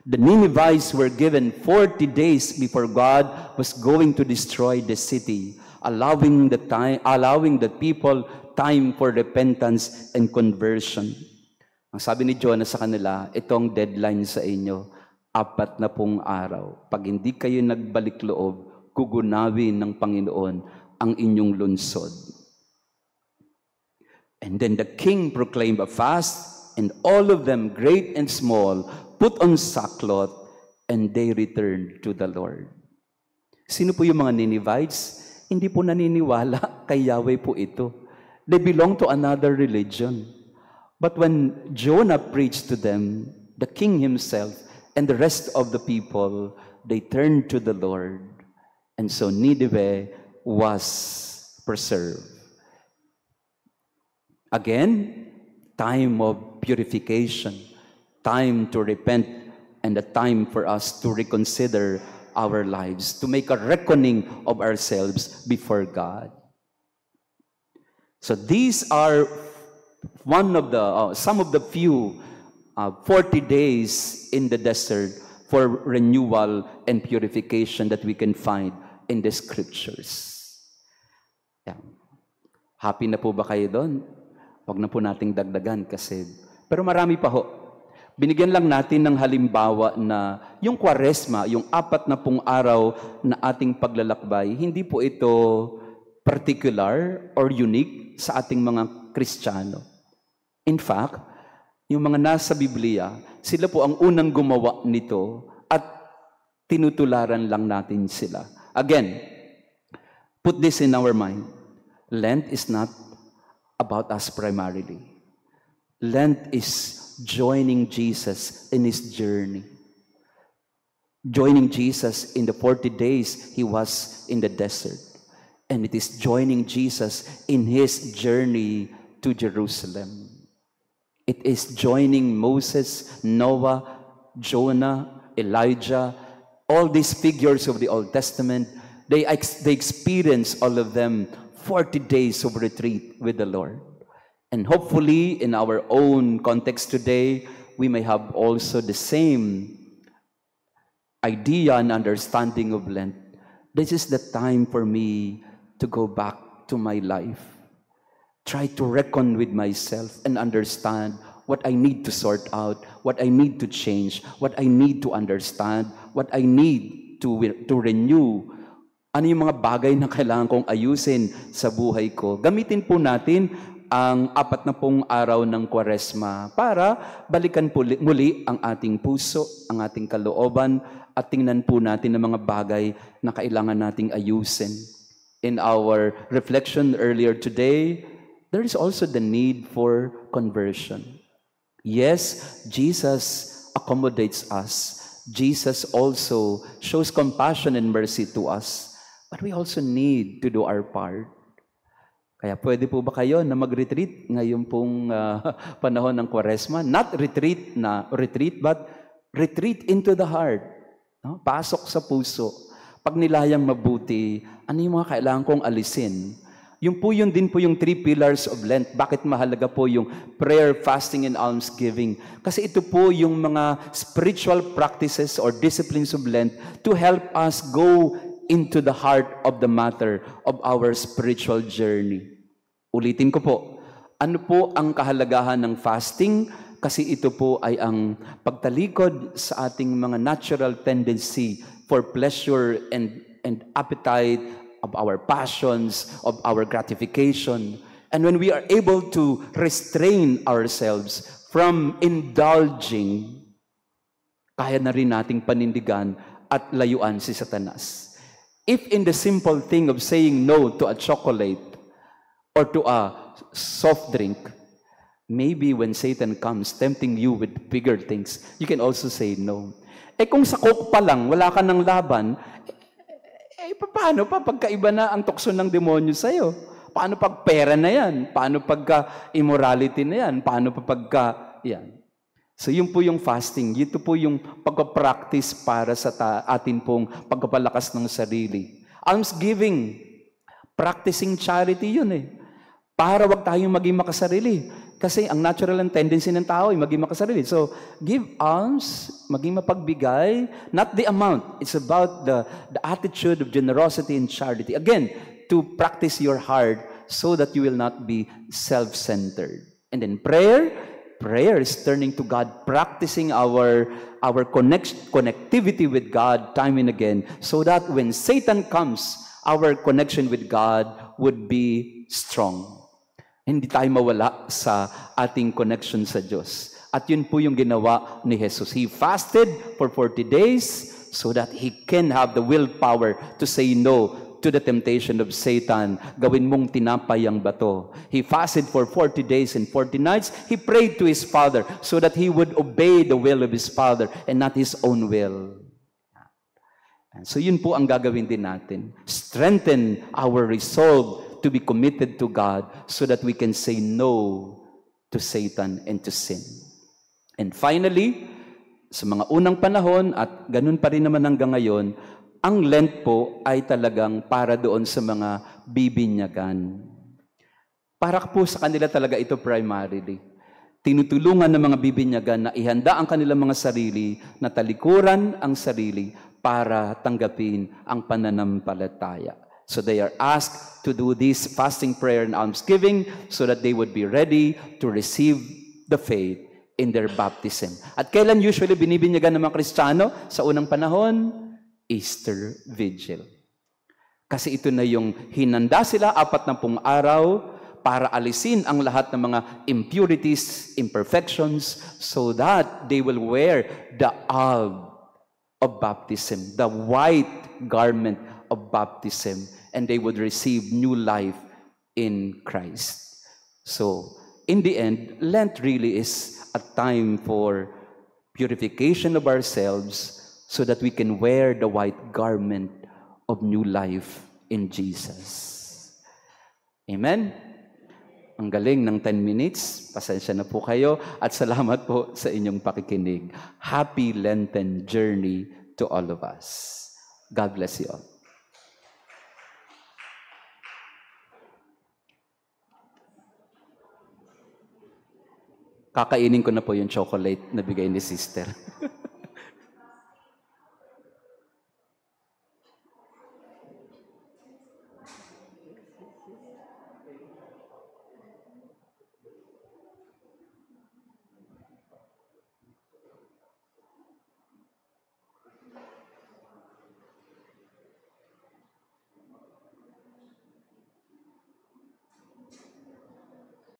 The Ninevites were given 40 days before God was going to destroy the city, allowing the people time for repentance and conversion. Ang sabi ni Jonah sa kanila, itong deadline sa inyo, 40 araw. Pag hindi kayo nagbalik loob, gugunawin ng Panginoon ang inyong lungsod. And then the king proclaimed a fast, and all of them, great and small, put on sackcloth, and they returned to the Lord. Sino po yung mga Ninevites? Hindi po naniniwala kay Yahweh po ito. They belong to another religion. But when Jonah preached to them, the king himself and the rest of the people, they turned to the Lord. And so Nineveh was preserved. Again, time of purification, time to repent, and a time for us to reconsider our lives, to make a reckoning of ourselves before God. So these are some of the few 40 days in the desert for renewal and purification that we can find in the scriptures. Yeah. Happy na po ba kayo doon? Huwag na po nating dagdagan kasi. Pero marami pa ho. Binigyan lang natin ng halimbawa na yung Kwaresma, yung 40 araw na ating paglalakbay, hindi po ito particular or unique sa ating mga Kristiyano. In fact, yung mga nasa Biblia, sila po ang unang gumawa nito at tinutularan lang natin sila. Again, put this in our mind. Lent is not about us primarily. Lent is joining Jesus in his journey. Joining Jesus in the 40 days he was in the desert. And it is joining Jesus in his journey to Jerusalem. It is joining Moses, Noah, Jonah, Elijah, All these figures of the Old Testament, they experience all of them 40 days of retreat with the Lord. And hopefully, in our own context today, we may have also the same idea and understanding of Lent. This is the time for me to go back to my life. Try to reckon with myself and understand what I need to sort out, what I need to change, what I need to understand, what I need to renew. Ano yung mga bagay na kailangan kong ayusin sa buhay ko? Gamitin po natin ang 40 araw ng Kwaresma para balikan muli ang ating puso, ang ating kalooban, at tingnan po natin ang mga bagay na kailangan nating ayusin. In our reflection earlier today, there is also the need for conversion. Yes, Jesus accommodates us. Jesus also shows compassion and mercy to us. But we also need to do our part. Kaya pwede po ba kayo na mag-retreat ngayon pong panahon ng Kwaresma? Not retreat, but retreat into the heart. No? Pasok sa puso. Pag nilayang mabuti, ano yung mga kailangan kong alisin? Yun din po yung 3 pillars of Lent. Bakit mahalaga po yung prayer, fasting, and almsgiving? Kasi ito po yung mga spiritual practices or disciplines of Lent to help us go into the heart of the matter of our spiritual journey. Ulitin ko po, ano po ang kahalagahan ng fasting? Kasi ito po ay ang pagtalikod sa ating mga natural tendency for pleasure and appetite, of our passions, of our gratification. And when we are able to restrain ourselves from indulging, kaya na rin nating panindigan at layuan si Satanas. If in the simple thing of saying no to a chocolate or to a soft drink, maybe when Satan comes tempting you with bigger things, you can also say no. Kung sa Coke pa lang, wala ka ng laban, paano pa pagkaiba na ang tukso ng demonyo sa'yo? Paano pag pera na yan? Paano pagka immorality na yan? Paano pa pagka yan? So yun po yung fasting. Ito po yung pagpapractice para sa atin pong pagpapalakas ng sarili. Almsgiving, practicing charity yun eh. Para wag tayong maging makasarili. Kasi ang natural and tendency ng tao ay maging makasarili. So, give alms, maging mapagbigay, not the amount. It's about the attitude of generosity and charity. Again, to practice your heart so that you will not be self-centered. And then prayer is turning to God, practicing our connectivity with God time and again, so that when Satan comes, our connection with God would be strong. Hindi tayo mawala sa ating connection sa Diyos. At yun po yung ginawa ni Jesus. He fasted for 40 days so that He can have the willpower to say no to the temptation of Satan. Gawin mong tinapay ang bato. He fasted for 40 days and 40 nights. He prayed to His Father so that He would obey the will of His Father and not His own will. So yun po ang gagawin din natin. Strengthen our resolve to be committed to God so that we can say no to Satan and to sin. And finally, sa mga unang panahon at ganun pa rin naman hanggang ngayon, ang Lent po ay talagang para doon sa mga bibinyagan. Para po sa kanila talaga ito primarily. Tinutulungan ng mga bibinyagan na ihanda ang kanilang mga sarili, na talikuran ang sarili para tanggapin ang pananampalataya. So they are asked to do this fasting, prayer, and almsgiving so that they would be ready to receive the faith in their baptism. At kailan usually binibinyagan ng mga Kristiyano sa unang panahon? Easter Vigil. Kasi ito na yung hinanda sila 40 araw para alisin ang lahat ng mga impurities, imperfections, so that they will wear the alb of baptism, the white garment of baptism, and they would receive new life in Christ. So, in the end, Lent really is a time for purification of ourselves so that we can wear the white garment of new life in Jesus. Amen? Ang galing ng 10 minutes. Pasensya na po kayo at salamat po sa inyong pakikinig. Happy Lenten journey to all of us. God bless you all. Kakainin ko na po yung chocolate na bigay ni sister.